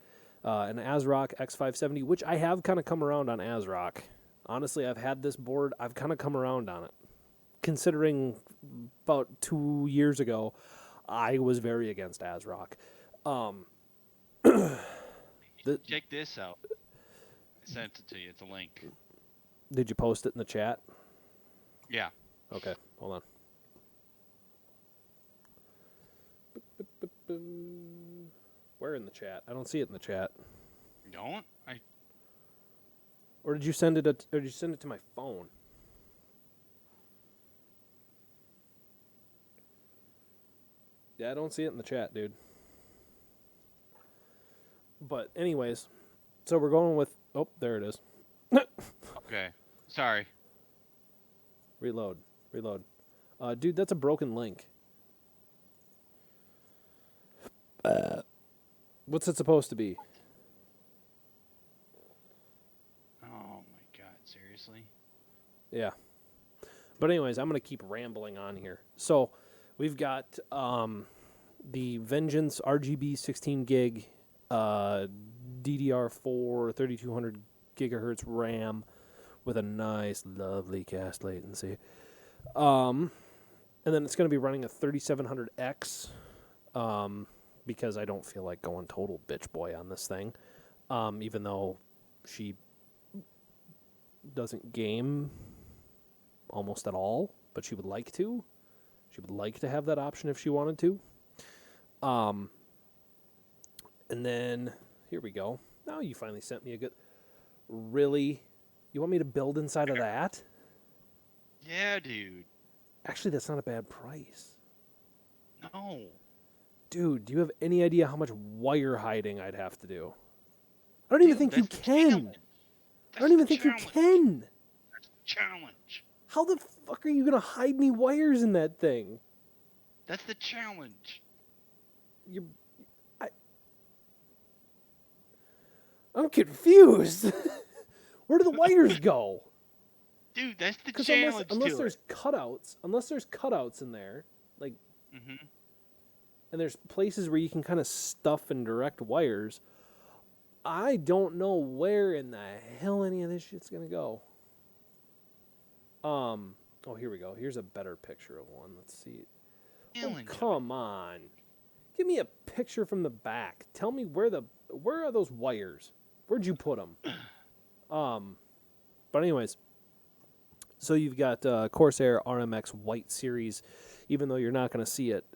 an ASRock X570, which I have kind of come around on ASRock. Honestly, I've had this board. I've kind of come around on it. Considering about 2 years ago, I was very against ASRock. Check this out. I sent it to you. It's a link. Did you post it in the chat? Yeah. Okay, hold on. Where in the chat? I don't see it in the chat. You don't? Or did you send it? Or did you send it to my phone? Yeah, I don't see it in the chat, dude. But anyways, so we're going with. Oh, there it is. Okay. Sorry. Reload. Dude, that's a broken link. What's it supposed to be? Oh my god, seriously? Yeah. But anyways, I'm going to keep rambling on here. So, we've got the Vengeance RGB 16 gig DDR4 3200 gigahertz RAM with a nice, lovely cast latency. And then it's going to be running a 3700X because I don't feel like going total bitch boy on this thing. Even though she doesn't game almost at all, but she would like to. She would like to have that option if she wanted to. And then, here we go. Now you finally sent me a good... Really? You want me to build inside of that? Yeah, dude. Actually, that's not a bad price. No. Dude, do you have any idea how much wire hiding I'd have to do? I don't even think you can. I don't even think you can. That's the challenge. How the fuck are you going to hide me wires in that thing? That's the challenge. I, I'm confused. Where do the wires go? Dude, that's the Because challenge unless to there's cutouts in there, like, it. Hmm. and there's places where you can kind of stuff and direct wires, I don't know where in the hell any of this shit's gonna go. Oh, here we go. Here's a better picture of one. Let's see. Oh, Challenge of it. come on. Give me a picture from the back. Tell me where are those wires? Where'd you put them? But anyways, so you've got Corsair RMX White Series. Even though you're not going to see it,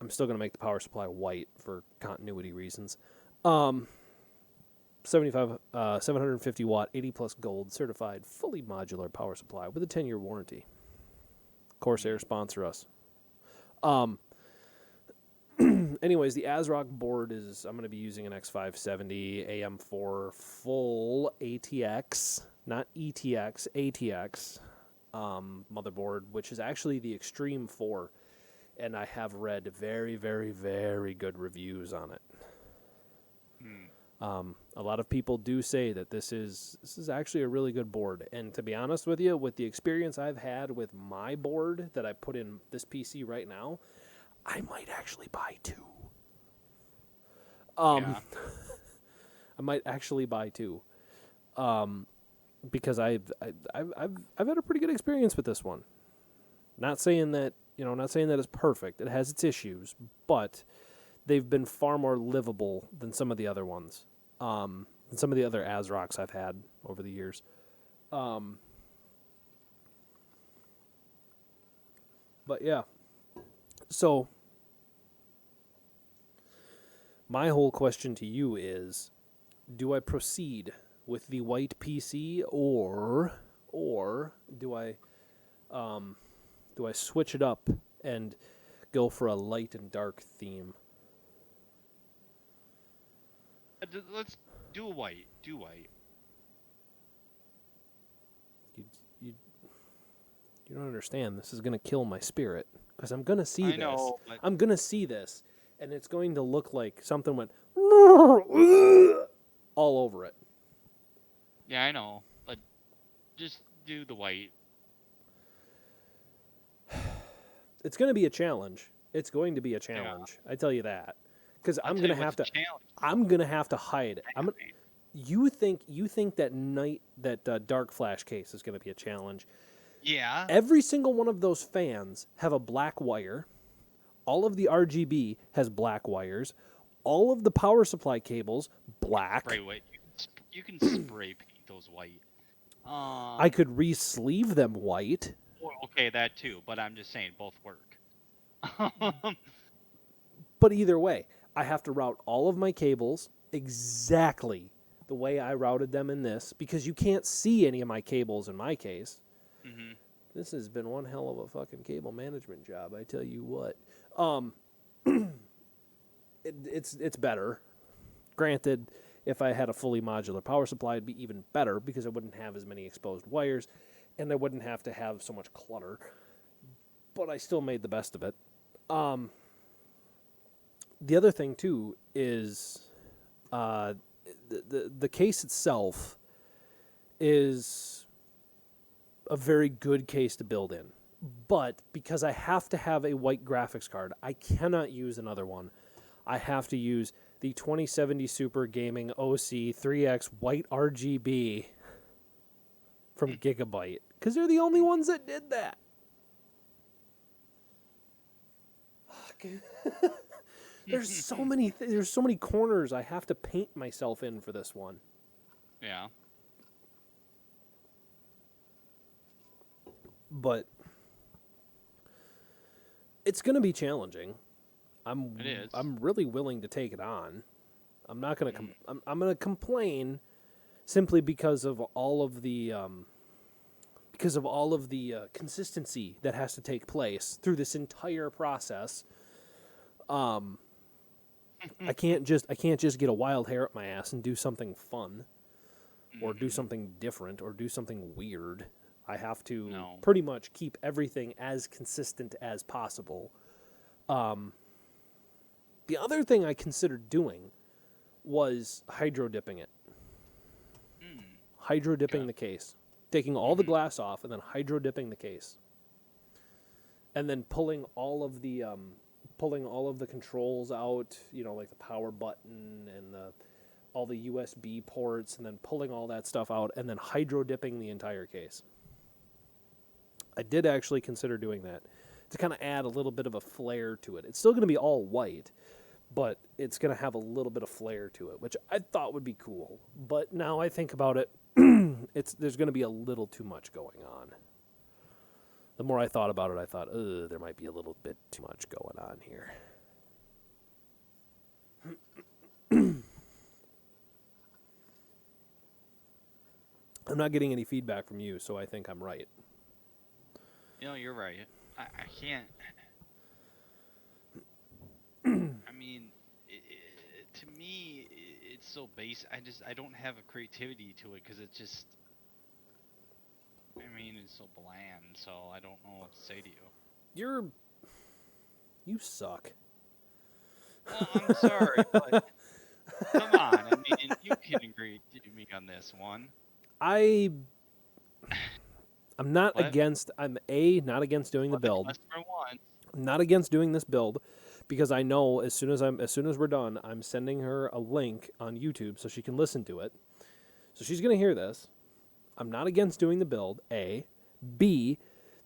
I'm still going to make the power supply white for continuity reasons. 750 watt, 80 plus gold, certified, fully modular power supply with a 10-year warranty. Corsair sponsor us. Anyways, the ASRock board is, I'm going to be using an X570 AM4 full ATX, not ETX, ATX motherboard, which is actually the Extreme 4, and I have read very, very, very good reviews on it. A lot of people do say that this is actually a really good board, and to be honest with you, with the experience I've had with my board that I put in this PC right now, I might actually buy two. Yeah. I might actually buy two, because I've had a pretty good experience with this one. Not saying that it's perfect. It has its issues, but they've been far more livable than some of the other ones, than some of the other ASRoCs I've had over the years. But yeah, so my whole question to you is, do I proceed with the white PC or do I switch it up and go for a light and dark theme? Let's do white. Do white. You don't understand. This is going to kill my spirit because I'm going to see I this. know, but I'm going to see this, and it's going to look like something went all over it. yeah, I know, but just do the white. It's going to be a challenge. It's going to be a challenge. I tell you that, because I'm going to have to. I'm going to have to hide. You think that dark flash case is going to be a challenge? Yeah. Every single one of those fans have a black wire. All of the RGB has black wires. All of the power supply cables, black. Spray white. You can spray paint those white. I could re-sleeve them white. Well, okay, that too. But I'm just saying, both work. But either way, I have to route all of my cables exactly the way I routed them in this, because you can't see any of my cables in my case. Mm-hmm. This has been one hell of a fucking cable management job, I tell you what. It's better. Granted, if I had a fully modular power supply, it'd be even better because I wouldn't have as many exposed wires, and I wouldn't have to have so much clutter. But I still made the best of it. The other thing too is the case itself is a very good case to build in. But because I have to have a white graphics card, I cannot use another one. I have to use the 2070 Super Gaming OC 3X white RGB from Gigabyte, because they're the only ones that did that. There's so many corners I have to paint myself in for this one. Yeah. But it's going to be challenging. It is. I'm really willing to take it on. I'm not going to I'm going to complain simply because of all of the consistency that has to take place through this entire process. I can't just get a wild hair up my ass and do something fun or do something different or do something weird. I have to pretty much keep everything as consistent as possible. The other thing I considered doing was hydro dipping it. Hydro dipping the case. Taking all the glass off and then hydro dipping the case. And then pulling all of the controls out, like the power button and all the USB ports, and then pulling all that stuff out and then hydro dipping the entire case. I did actually consider doing that to kind of add a little bit of a flair to it. It's still going to be all white, but it's going to have a little bit of flair to it, which I thought would be cool. But now I think about it, there's going to be a little too much going on. The more I thought about it, I thought, there might be a little bit too much going on here. I'm not getting any feedback from you, so I think I'm right. You're right. I can't. I mean, to me, it's so base. I don't have a creativity to it because it's just. I mean, it's so bland. So I don't know what to say to you. You suck. Well, I'm sorry, but come on. I mean, you can agree to me on this one. I'm not What? against. I'm not against doing the build. For once. I'm not against doing this build because I know as soon as we're done, I'm sending her a link on YouTube so she can listen to it. So she's gonna hear this. I'm not against doing the build. A, B,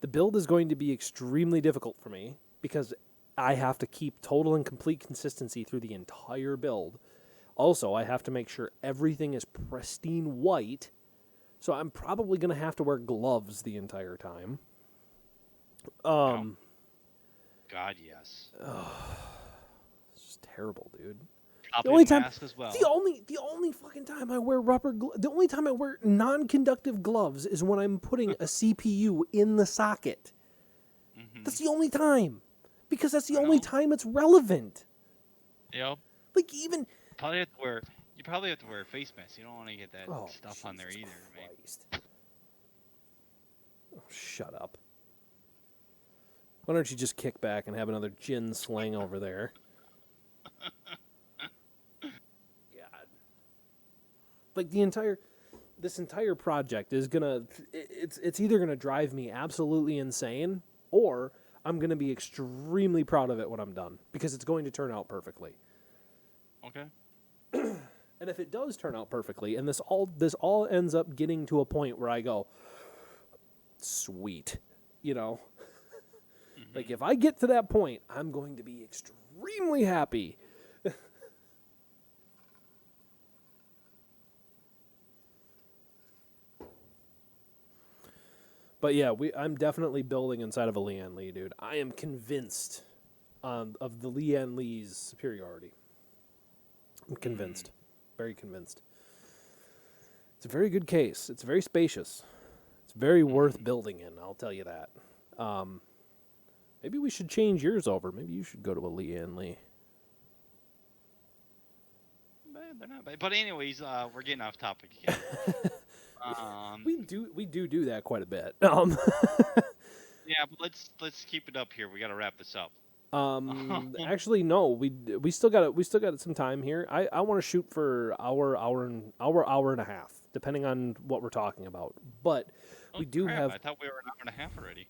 the build is going to be extremely difficult for me because I have to keep total and complete consistency through the entire build. Also, I have to make sure everything is pristine white. So I'm probably going to have to wear gloves the entire time. God, yes. It's just terrible, dude. Copy The only time, mask as well. the only fucking time I wear the only time I wear non-conductive gloves is when I'm putting a CPU in the socket. Mm-hmm. That's the only time, because that's the only time it's relevant. Yep. Like even You probably have to wear a face mask. You don't want to get that stuff on there either, Christ. Oh, shut up. Why don't you just kick back and have another gin slang over there? God. Like this entire project is it's either gonna drive me absolutely insane, or I'm gonna be extremely proud of it when I'm done, because it's going to turn out perfectly. Okay. And if it does turn out perfectly, and this all ends up getting to a point where I go, sweet, like if I get to that point, I'm going to be extremely happy. But yeah, I'm definitely building inside of a Lian Li, dude. I am convinced of the Lian Li's superiority. I'm convinced. Very convinced. It's a very good case. It's very spacious. It's very worth building in, I'll tell you that. Maybe we should change yours over. Maybe you should go to a Lian Li. They're not bad. But anyways, we're getting off topic again. We do that quite a bit. Yeah, but let's keep it up here. We got to wrap this up. Actually, no. We still got some time here. I want to shoot for hour and a half, depending on what we're talking about. But we do have. I thought we were an hour and a half already.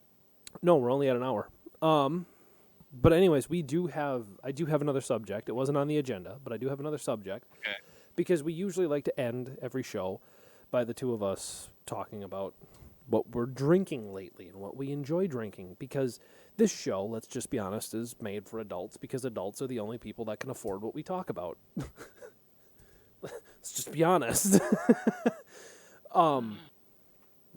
No, we're only at an hour. But anyways, I do have another subject. It wasn't on the agenda, but I do have another subject. Okay. Because we usually like to end every show by the two of us talking about what we're drinking lately and what we enjoy drinking. Because this show, let's just be honest, is made for adults, because adults are the only people that can afford what we talk about. Let's just be honest.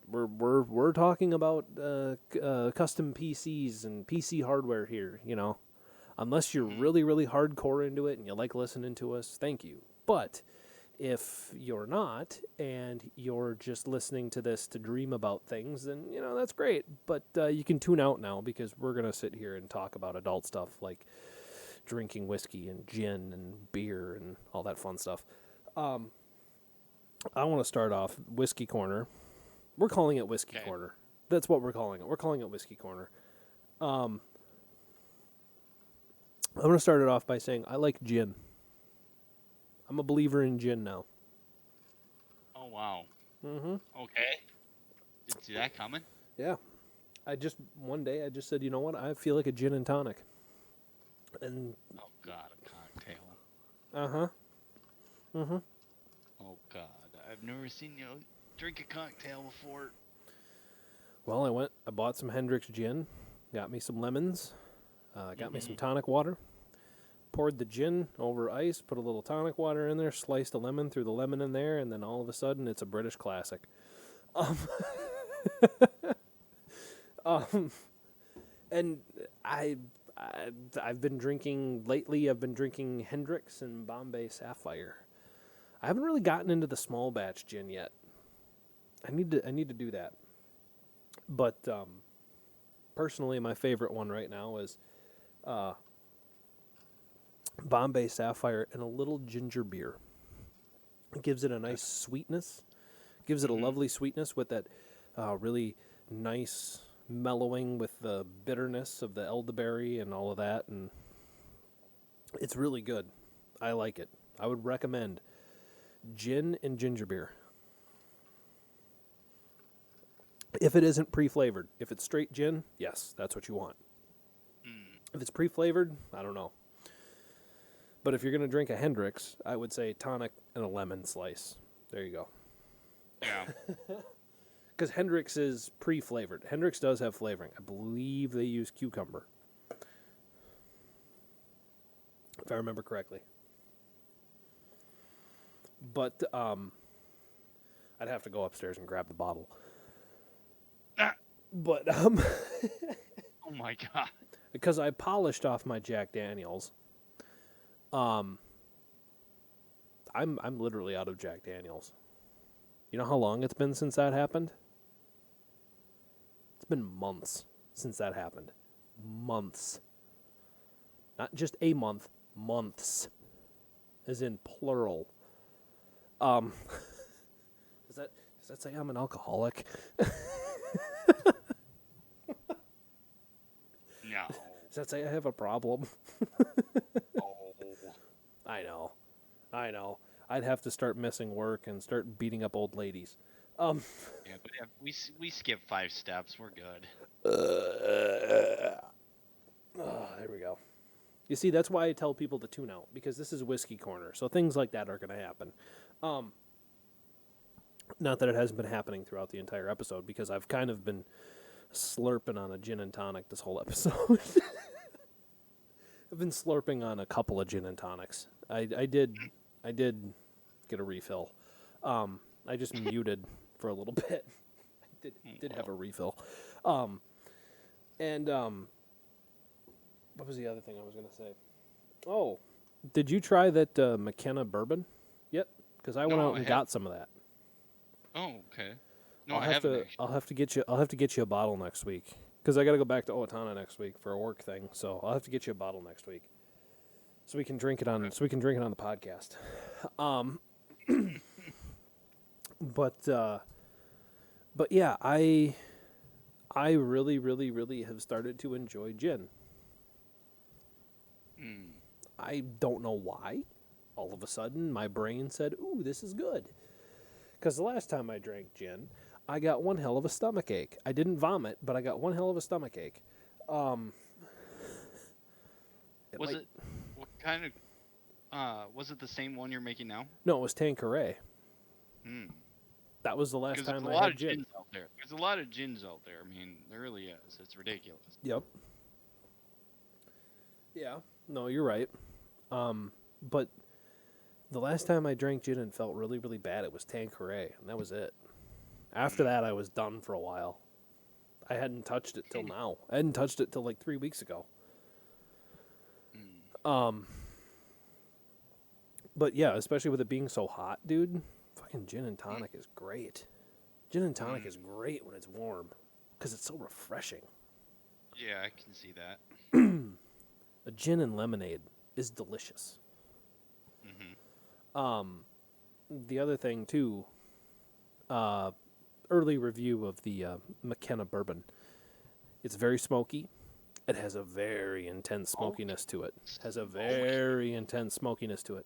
We're talking about custom PCs and PC hardware here, Unless you're really, really hardcore into it and you like listening to us, thank you. But if you're not, and you're just listening to this to dream about things, then, that's great. But you can tune out now, because we're going to sit here and talk about adult stuff like drinking whiskey and gin and beer and all that fun stuff. I want to start off Whiskey Corner. We're calling it Whiskey Corner. That's what we're calling it. We're calling it Whiskey Corner. I'm going to start it off by saying I like gin. I'm a believer in gin now. Oh wow. Mm-hmm. Okay. Didn't see that coming. Yeah. One day, I just said, you know what? I feel like a gin and tonic. And, Oh god, a cocktail. uh-huh. Mm-hmm. Oh god, I've never seen you drink a cocktail before. Well, I bought some Hendrick's gin, got me some lemons, got me some tonic water, poured the gin over ice, put a little tonic water in there, sliced a lemon, threw the lemon in there, and then all of a sudden it's a British classic. Um, and I've been drinking lately. I've been drinking Hendrick's and Bombay Sapphire. I haven't really gotten into the small batch gin yet. I need to do that. But personally, my favorite one right now is Bombay Sapphire and a little ginger beer. It gives it a nice sweetness. Gives it a lovely sweetness with that really nice mellowing with the bitterness of the elderberry and all of that, and it's really good. I like it. I would recommend gin and ginger beer. If it isn't pre-flavored. If it's straight gin, yes, that's what you want. If it's pre-flavored, I don't know. But if you're going to drink a Hendrick's, I would say tonic and a lemon slice. There you go. Yeah. Because Hendrick's is pre-flavored. Hendrick's does have flavoring. I believe they use cucumber, if I remember correctly. But I'd have to go upstairs and grab the bottle. But Oh my god. because I polished off my Jack Daniels, I'm literally out of Jack Daniels. You know how long it's been since that happened? It's been months since that happened. Months. Not just a month, months. As in plural. Does that say I'm an alcoholic? No. Does that say I have a problem? Oh. I know. I'd have to start missing work and start beating up old ladies. Yeah, but if we skip 5 steps, we're good. There we go. You see, that's why I tell people to tune out, because this is Whiskey Corner, so things like that are going to happen. Not that it hasn't been happening throughout the entire episode, because I've kind of been slurping on a gin and tonic this whole episode. I've been slurping on a couple of gin and tonics. I did get a refill. I just muted for a little bit. I did have a refill. And what was the other thing I was going to say? Oh, did you try that McKenna bourbon yet? Because I went out and got some of that. Oh, okay. No, I haven't. Actually. I'll have to get you a bottle next week, because I got to go back to Owatonna next week for a work thing. So I'll have to get you a bottle next week, so we can drink it on the podcast. But yeah, I really, really, really have started to enjoy gin. I don't know why. All of a sudden, my brain said, "Ooh, this is good." Because the last time I drank gin, I got one hell of a stomach ache. I didn't vomit, but I got one hell of a stomach ache. What kind of? Was it the same one you're making now? No, it was Tanqueray. That was the last time I had gin. There's a lot of gins out there. I mean, there really is. It's ridiculous. Yep. Yeah. No, you're right. But the last time I drank gin and felt really, really bad, it was Tanqueray, and that was it. After that, I was done for a while. I hadn't touched it till now. I hadn't touched it till like 3 weeks ago. But yeah, especially with it being so hot, dude, fucking gin and tonic is great. Gin and tonic is great when it's warm, because it's so refreshing. Yeah, I can see that. A gin and lemonade is delicious. The other thing, too, early review of the McKenna bourbon. It's very smoky. It has a very intense smokiness to it. Has a Smoky. very intense smokiness to it,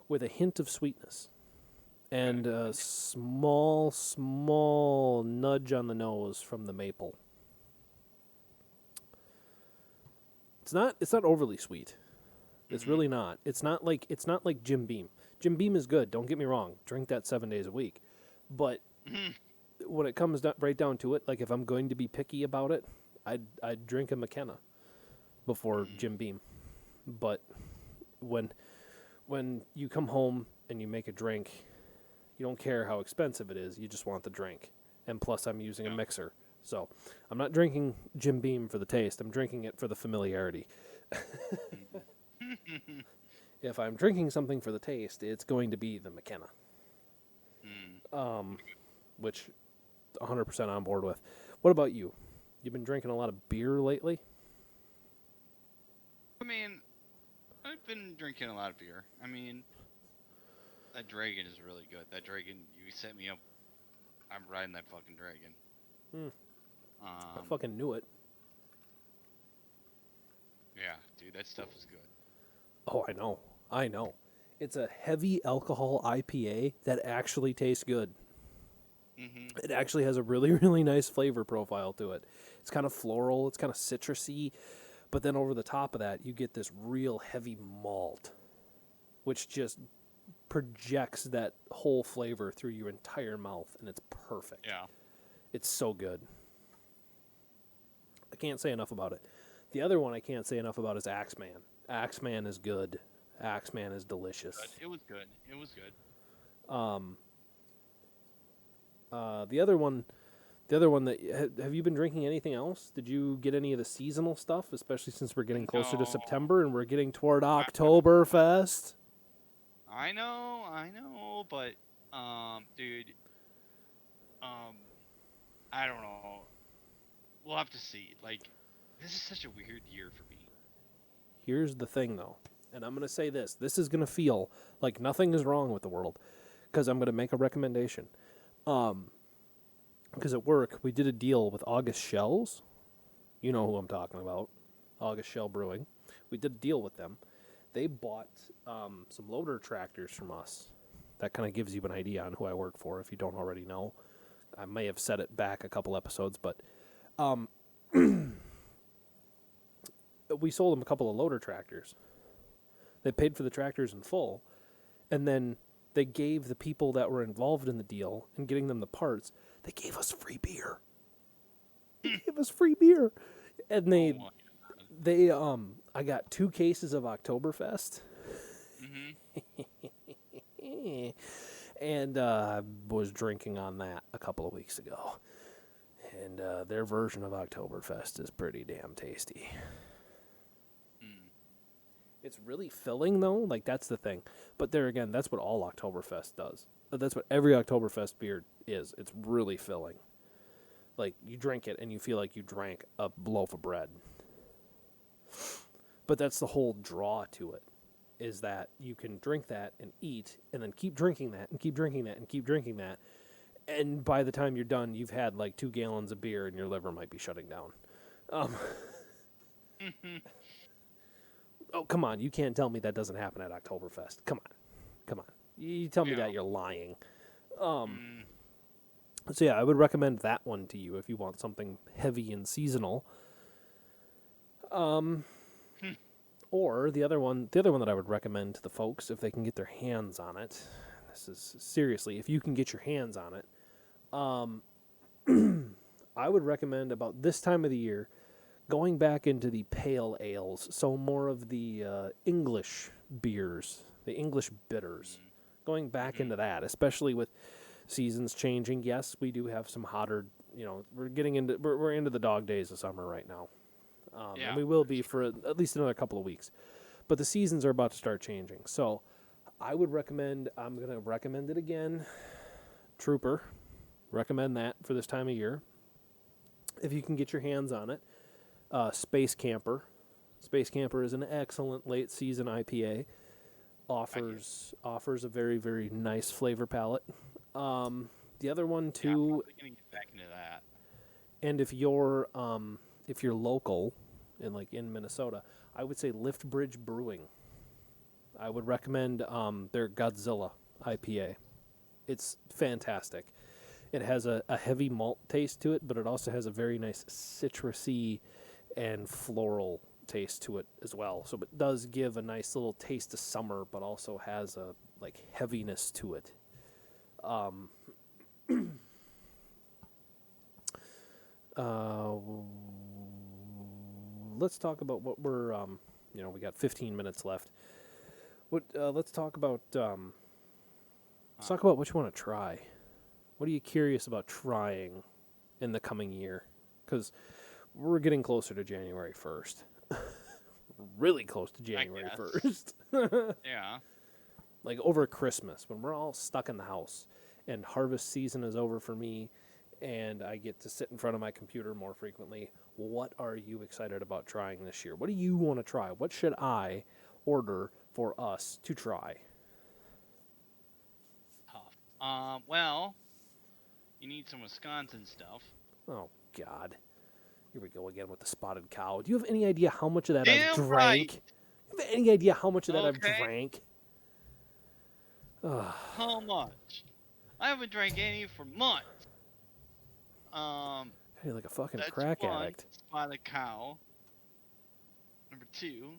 with a hint of sweetness, and Okay. a small nudge on the nose from the maple. It's not overly sweet. It's really not. It's not like Jim Beam. Jim Beam is good. Don't get me wrong. Drink that 7 days a week, but Mhm. when it comes right down to it, like if I'm going to be picky about it, I'd drink a McKenna before Jim Beam. But when you come home and you make a drink, you don't care how expensive it is. You just want the drink. And plus, I'm using a Yeah. mixer, so I'm not drinking Jim Beam for the taste. I'm drinking it for the familiarity. If I'm drinking something for the taste, it's going to be the McKenna, which 100% on board with. What about you? You've been drinking a lot of beer lately? I mean, I've been drinking a lot of beer. I mean, that dragon is really good. That dragon, you set me up. I'm riding that fucking dragon. I fucking knew it. Yeah, dude, that stuff is good. Oh, I know. It's a heavy alcohol IPA that actually tastes good. It actually has a really, really nice flavor profile to it. It's kind of floral, it's kind of citrusy, but then over the top of that, you get this real heavy malt, which just projects that whole flavor through your entire mouth, and it's perfect. Yeah. It's so good. I can't say enough about it. The other one I can't say enough about is Axeman. Axeman is good. Axeman is delicious. But it was good. It was good. The other one that have you been drinking anything else? Did you get any of the seasonal stuff, especially since we're getting closer to No. September and we're getting toward Oktoberfest? I know, but dude, I don't know. We'll have to see. Like, this is such a weird year for me. Here's the thing, though, and I'm going to say this. This is going to feel like nothing is wrong with the world because I'm going to make a recommendation. Because at work, we did a deal with August Shells. You know who I'm talking about. August Shell Brewing. We did a deal with them. They bought some loader tractors from us. That kind of gives you an idea on who I work for if you don't already know. I may have said it back a couple episodes, but we sold them a couple of loader tractors. They paid for the tractors in full, and then they gave the people that were involved in the deal and getting them the parts, they gave us free beer. They gave us free beer. And Oh my God. I got 2 cases of Oktoberfest. And I was drinking on that a couple of weeks ago. And their version of Oktoberfest is pretty damn tasty. It's really filling, though. Like, that's the thing. But there again, that's what all Oktoberfest does. That's what every Oktoberfest beer is. It's really filling. Like, you drink it and you feel like you drank a loaf of bread. But that's the whole draw to it, is that you can drink that and eat and then keep drinking that and keep drinking that and keep drinking that. And by the time you're done, you've had like 2 gallons of beer and your liver might be shutting down. Oh, come on. You can't tell me that doesn't happen at Oktoberfest. Come on. You tell me that, you're lying. So yeah, I would recommend that one to you if you want something heavy and seasonal. Or the other one that I would recommend to the folks if they can get their hands on it. This is seriously, if you can get your hands on it, I would recommend about this time of the year going back into the pale ales, so more of the English beers, the English bitters, going back into that, especially with seasons changing. Yes, we do have some hotter, we're into the dog days of summer right now. And we will be for at least another couple of weeks. But the seasons are about to start changing. So I would recommend, I'm going to recommend it again, Trooper. Recommend that for this time of year. If you can get your hands on it. Space Camper. Space Camper is an excellent late season IPA. Offers a very, very nice flavor palette. The other one too. Yeah, I'm probably gonna get back into that. And if you're local, in Minnesota, I would say Lift Bridge Brewing. I would recommend their Godzilla IPA. It's fantastic. It has a heavy malt taste to it, but it also has a very nice citrusy and floral taste to it as well. So it does give a nice little taste of summer, but also has a heaviness to it. Let's talk about what we're we got 15 minutes left. Let's talk about what you want to try. What are you curious about trying in the coming year? Because we're getting closer to January 1st. Really close to January 1st. Yeah. Like over Christmas, when we're all stuck in the house and harvest season is over for me and I get to sit in front of my computer more frequently, what are you excited about trying this year? What do you want to try? What should I order for us to try? Tough. Well, you need some Wisconsin stuff. Oh, God. Here we go again with the spotted cow. Do you have any idea how much of that I've Damn drank? right. Do you have any idea how much of that I've Okay. drank? How much? I haven't drank any for months. Hey, like a fucking That's crack one, addict. Spotted cow. Number 2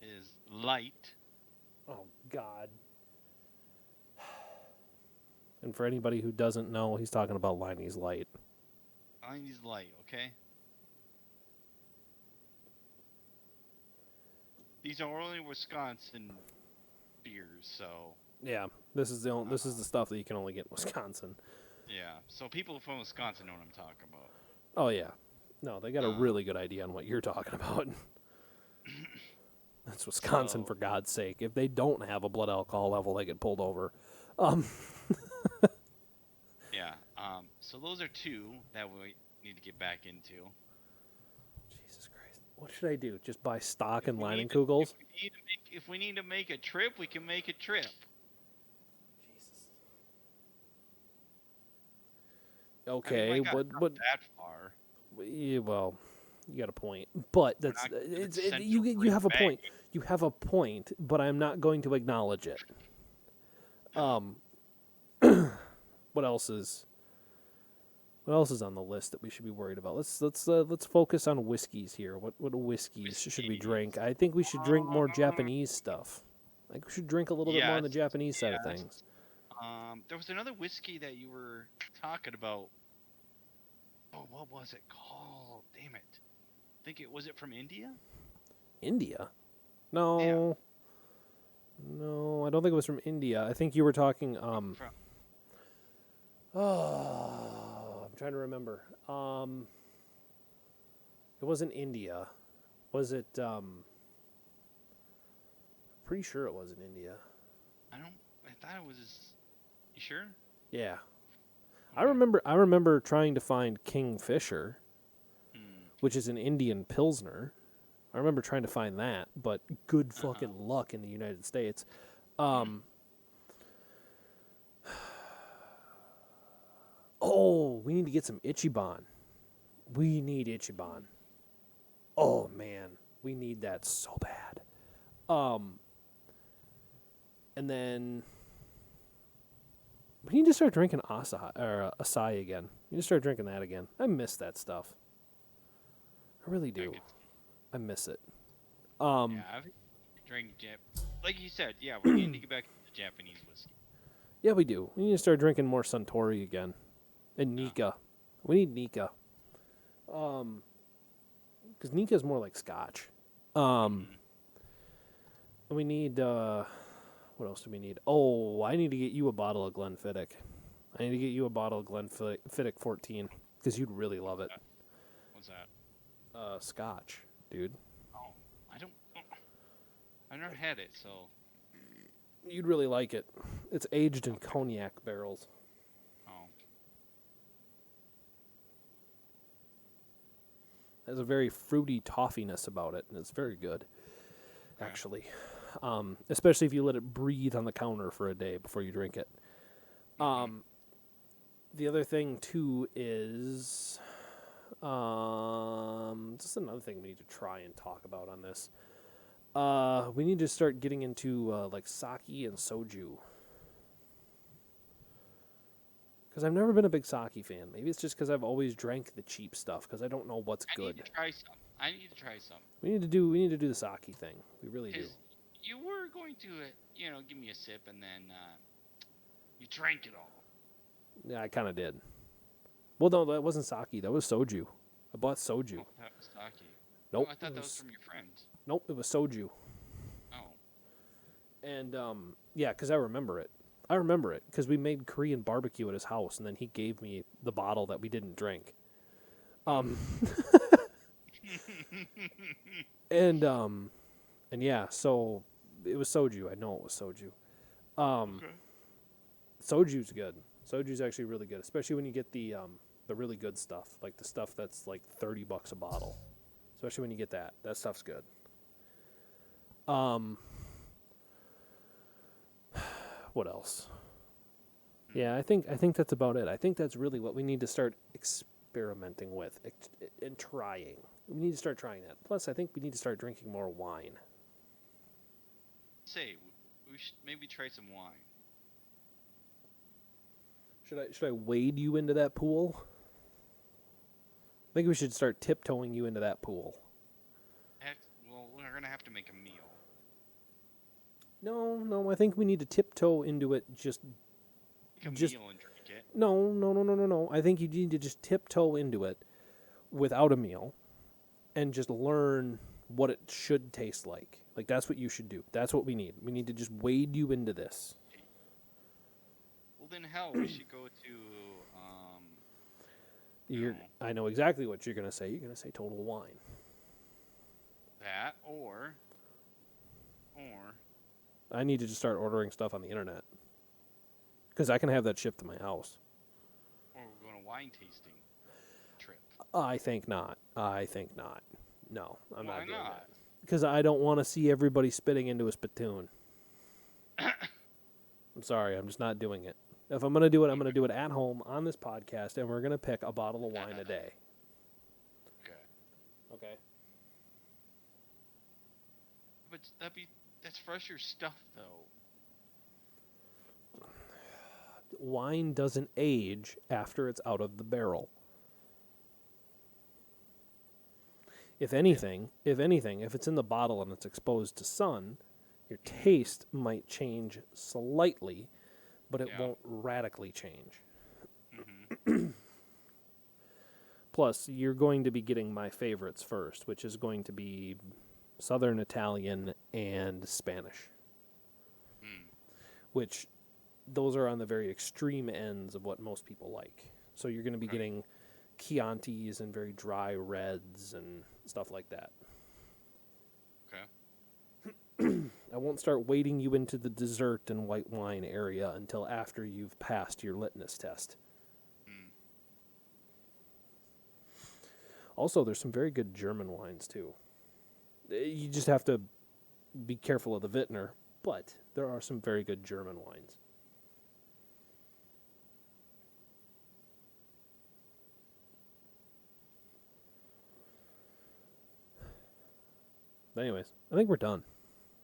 is light. Oh, God. And for anybody who doesn't know, he's talking about Liney's Light. Liney's light, okay? These are only Wisconsin beers, so Yeah, this is the stuff that you can only get in Wisconsin. yeah. So people from Wisconsin know what I'm talking about. Oh, yeah. No, they got a really good idea on what you're talking about. That's Wisconsin, for God's sake. If they don't have a blood alcohol level, they get pulled over. Yeah. So those are 2 that we need to get back into. Jesus Christ. What should I do? Just buy stock in we need Leinenkugels? If we need to make a trip, we can make a trip. Jesus. Okay, I mean, my God, what? not that far. Yeah, well, you got a point, but that's not gonna you have a bang. point. You have a point, but I'm not going to acknowledge it. What else is on the list that we should be worried about? Let's focus on whiskeys here. What whiskeys should we drink? I think we should drink more Japanese stuff. I think we should drink a little bit more on the Japanese side of things. There was another whiskey that you were talking about. Oh, what was it called? Damn it! I think was it from India? India? No. No, I don't think it was from India. I think you were talking I'm trying to remember. It wasn't India. Was it pretty sure it was in India. I thought it was. You sure? Yeah. Okay. I remember trying to find Kingfisher, Hmm. which is an Indian Pilsner. I remember trying to find that, but good fucking luck in the United States. Oh, we need to get some Ichiban. We need Ichiban. Oh man, we need that so bad. And then we need to start drinking Asahi again. We need to start drinking that again. I miss that stuff. I really do. I miss it. Yeah, I've drank like you said. Yeah, we need to get back to the Japanese whiskey. Yeah, we do. We need to start drinking more Suntory again. And Nika. We need Nika. Because Nika is more like Scotch. We need, what else do we need? Oh, I need to get you a bottle of Glenfiddich. I need to get you a bottle of Glenfiddich 14. Because you'd really love it. What's that? Scotch, dude. Oh, I've never had it, so. You'd really like it. It's aged in cognac barrels. Oh. It has a very fruity toffiness about it, and it's very good, actually. Especially if you let it breathe on the counter for a day before you drink it. The other thing, too, is Just another thing we need to try and talk about on this. We need to start getting into like sake and soju. Because I've never been a big sake fan. Maybe it's just because I've always drank the cheap stuff because I don't know what's I good. need to try some. I need to try some. We need to do the sake thing. We really do. Because you were going to, give me a sip, and then you drank it all. Yeah, I kind of did. Well, no, that wasn't sake. That was soju. I bought soju. Oh, that was sake. Nope. Oh, I thought that was from your friends. Nope, it was soju. Oh. And yeah, because I remember it. I remember it because we made Korean barbecue at his house, and then he gave me the bottle that we didn't drink. And yeah, so it was soju. I know it was soju. Okay. Soju's good. Soju's actually really good, especially when you get the really good stuff, like the stuff that's like $30 a bottle. Especially when you get that. That stuff's good. What else? Yeah, I think that's about it. I think that's really what we need to start experimenting with and trying. We need to start trying that. Plus, I think we need to start drinking more wine. Say, we should maybe try some wine. Should I wade you into that pool? I think we should start tiptoeing you into that pool. Well, we're gonna have to make a meal. No, I think we need to tiptoe into it just... Make a meal and drink it. No. I think you need to just tiptoe into it without a meal and just learn what it should taste like. Like, that's what you should do. That's what we need. We need to just wade you into this. Well, then, hell, we should go to, I know exactly what you're going to say. You're going to say Total Wine. that, or... I need to just start ordering stuff on the internet. Because I can have that shipped to my house. Or we're going to wine tasting trip. I think not. No, I'm Why not doing not? that. Because I don't want to see everybody spitting into a spittoon. I'm sorry, I'm just not doing it. If I'm going to do it, I'm going to do it at home on this podcast, and we're going to pick a bottle of wine a day. Okay. But that's fresher stuff, though. Wine doesn't age after it's out of the barrel. If anything, if it's in the bottle and it's exposed to sun, your taste might change slightly, but it won't radically change. Mm-hmm. Plus, you're going to be getting my favorites first, which is going to be Southern Italian and Spanish. Which, those are on the very extreme ends of what most people like. So you're going to be getting Chiantis and very dry reds and stuff like that. Okay. I won't start wading you into the dessert and white wine area until after you've passed your litmus test. Also, there's some very good German wines, too. You just have to be careful of the vintner, but there are some very good German wines. But anyways, I think we're done.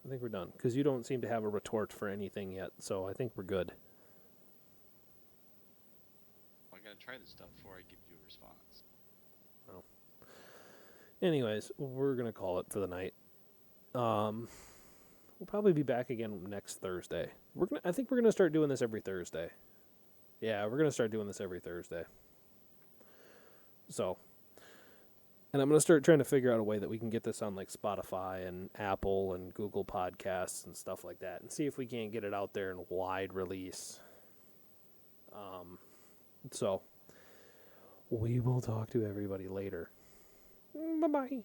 Because you don't seem to have a retort for anything yet, so I think we're good. Well, I gotta try this stuff before I give you a response. Anyways, we're going to call it for the night. We'll probably be back again next Thursday. I think we're going to start doing this every Thursday. Yeah, we're going to start doing this every Thursday. So, and I'm going to start trying to figure out a way that we can get this on like Spotify and Apple and Google Podcasts and stuff like that, and see if we can't get it out there in wide release. So, we will talk to everybody later. Bye-bye.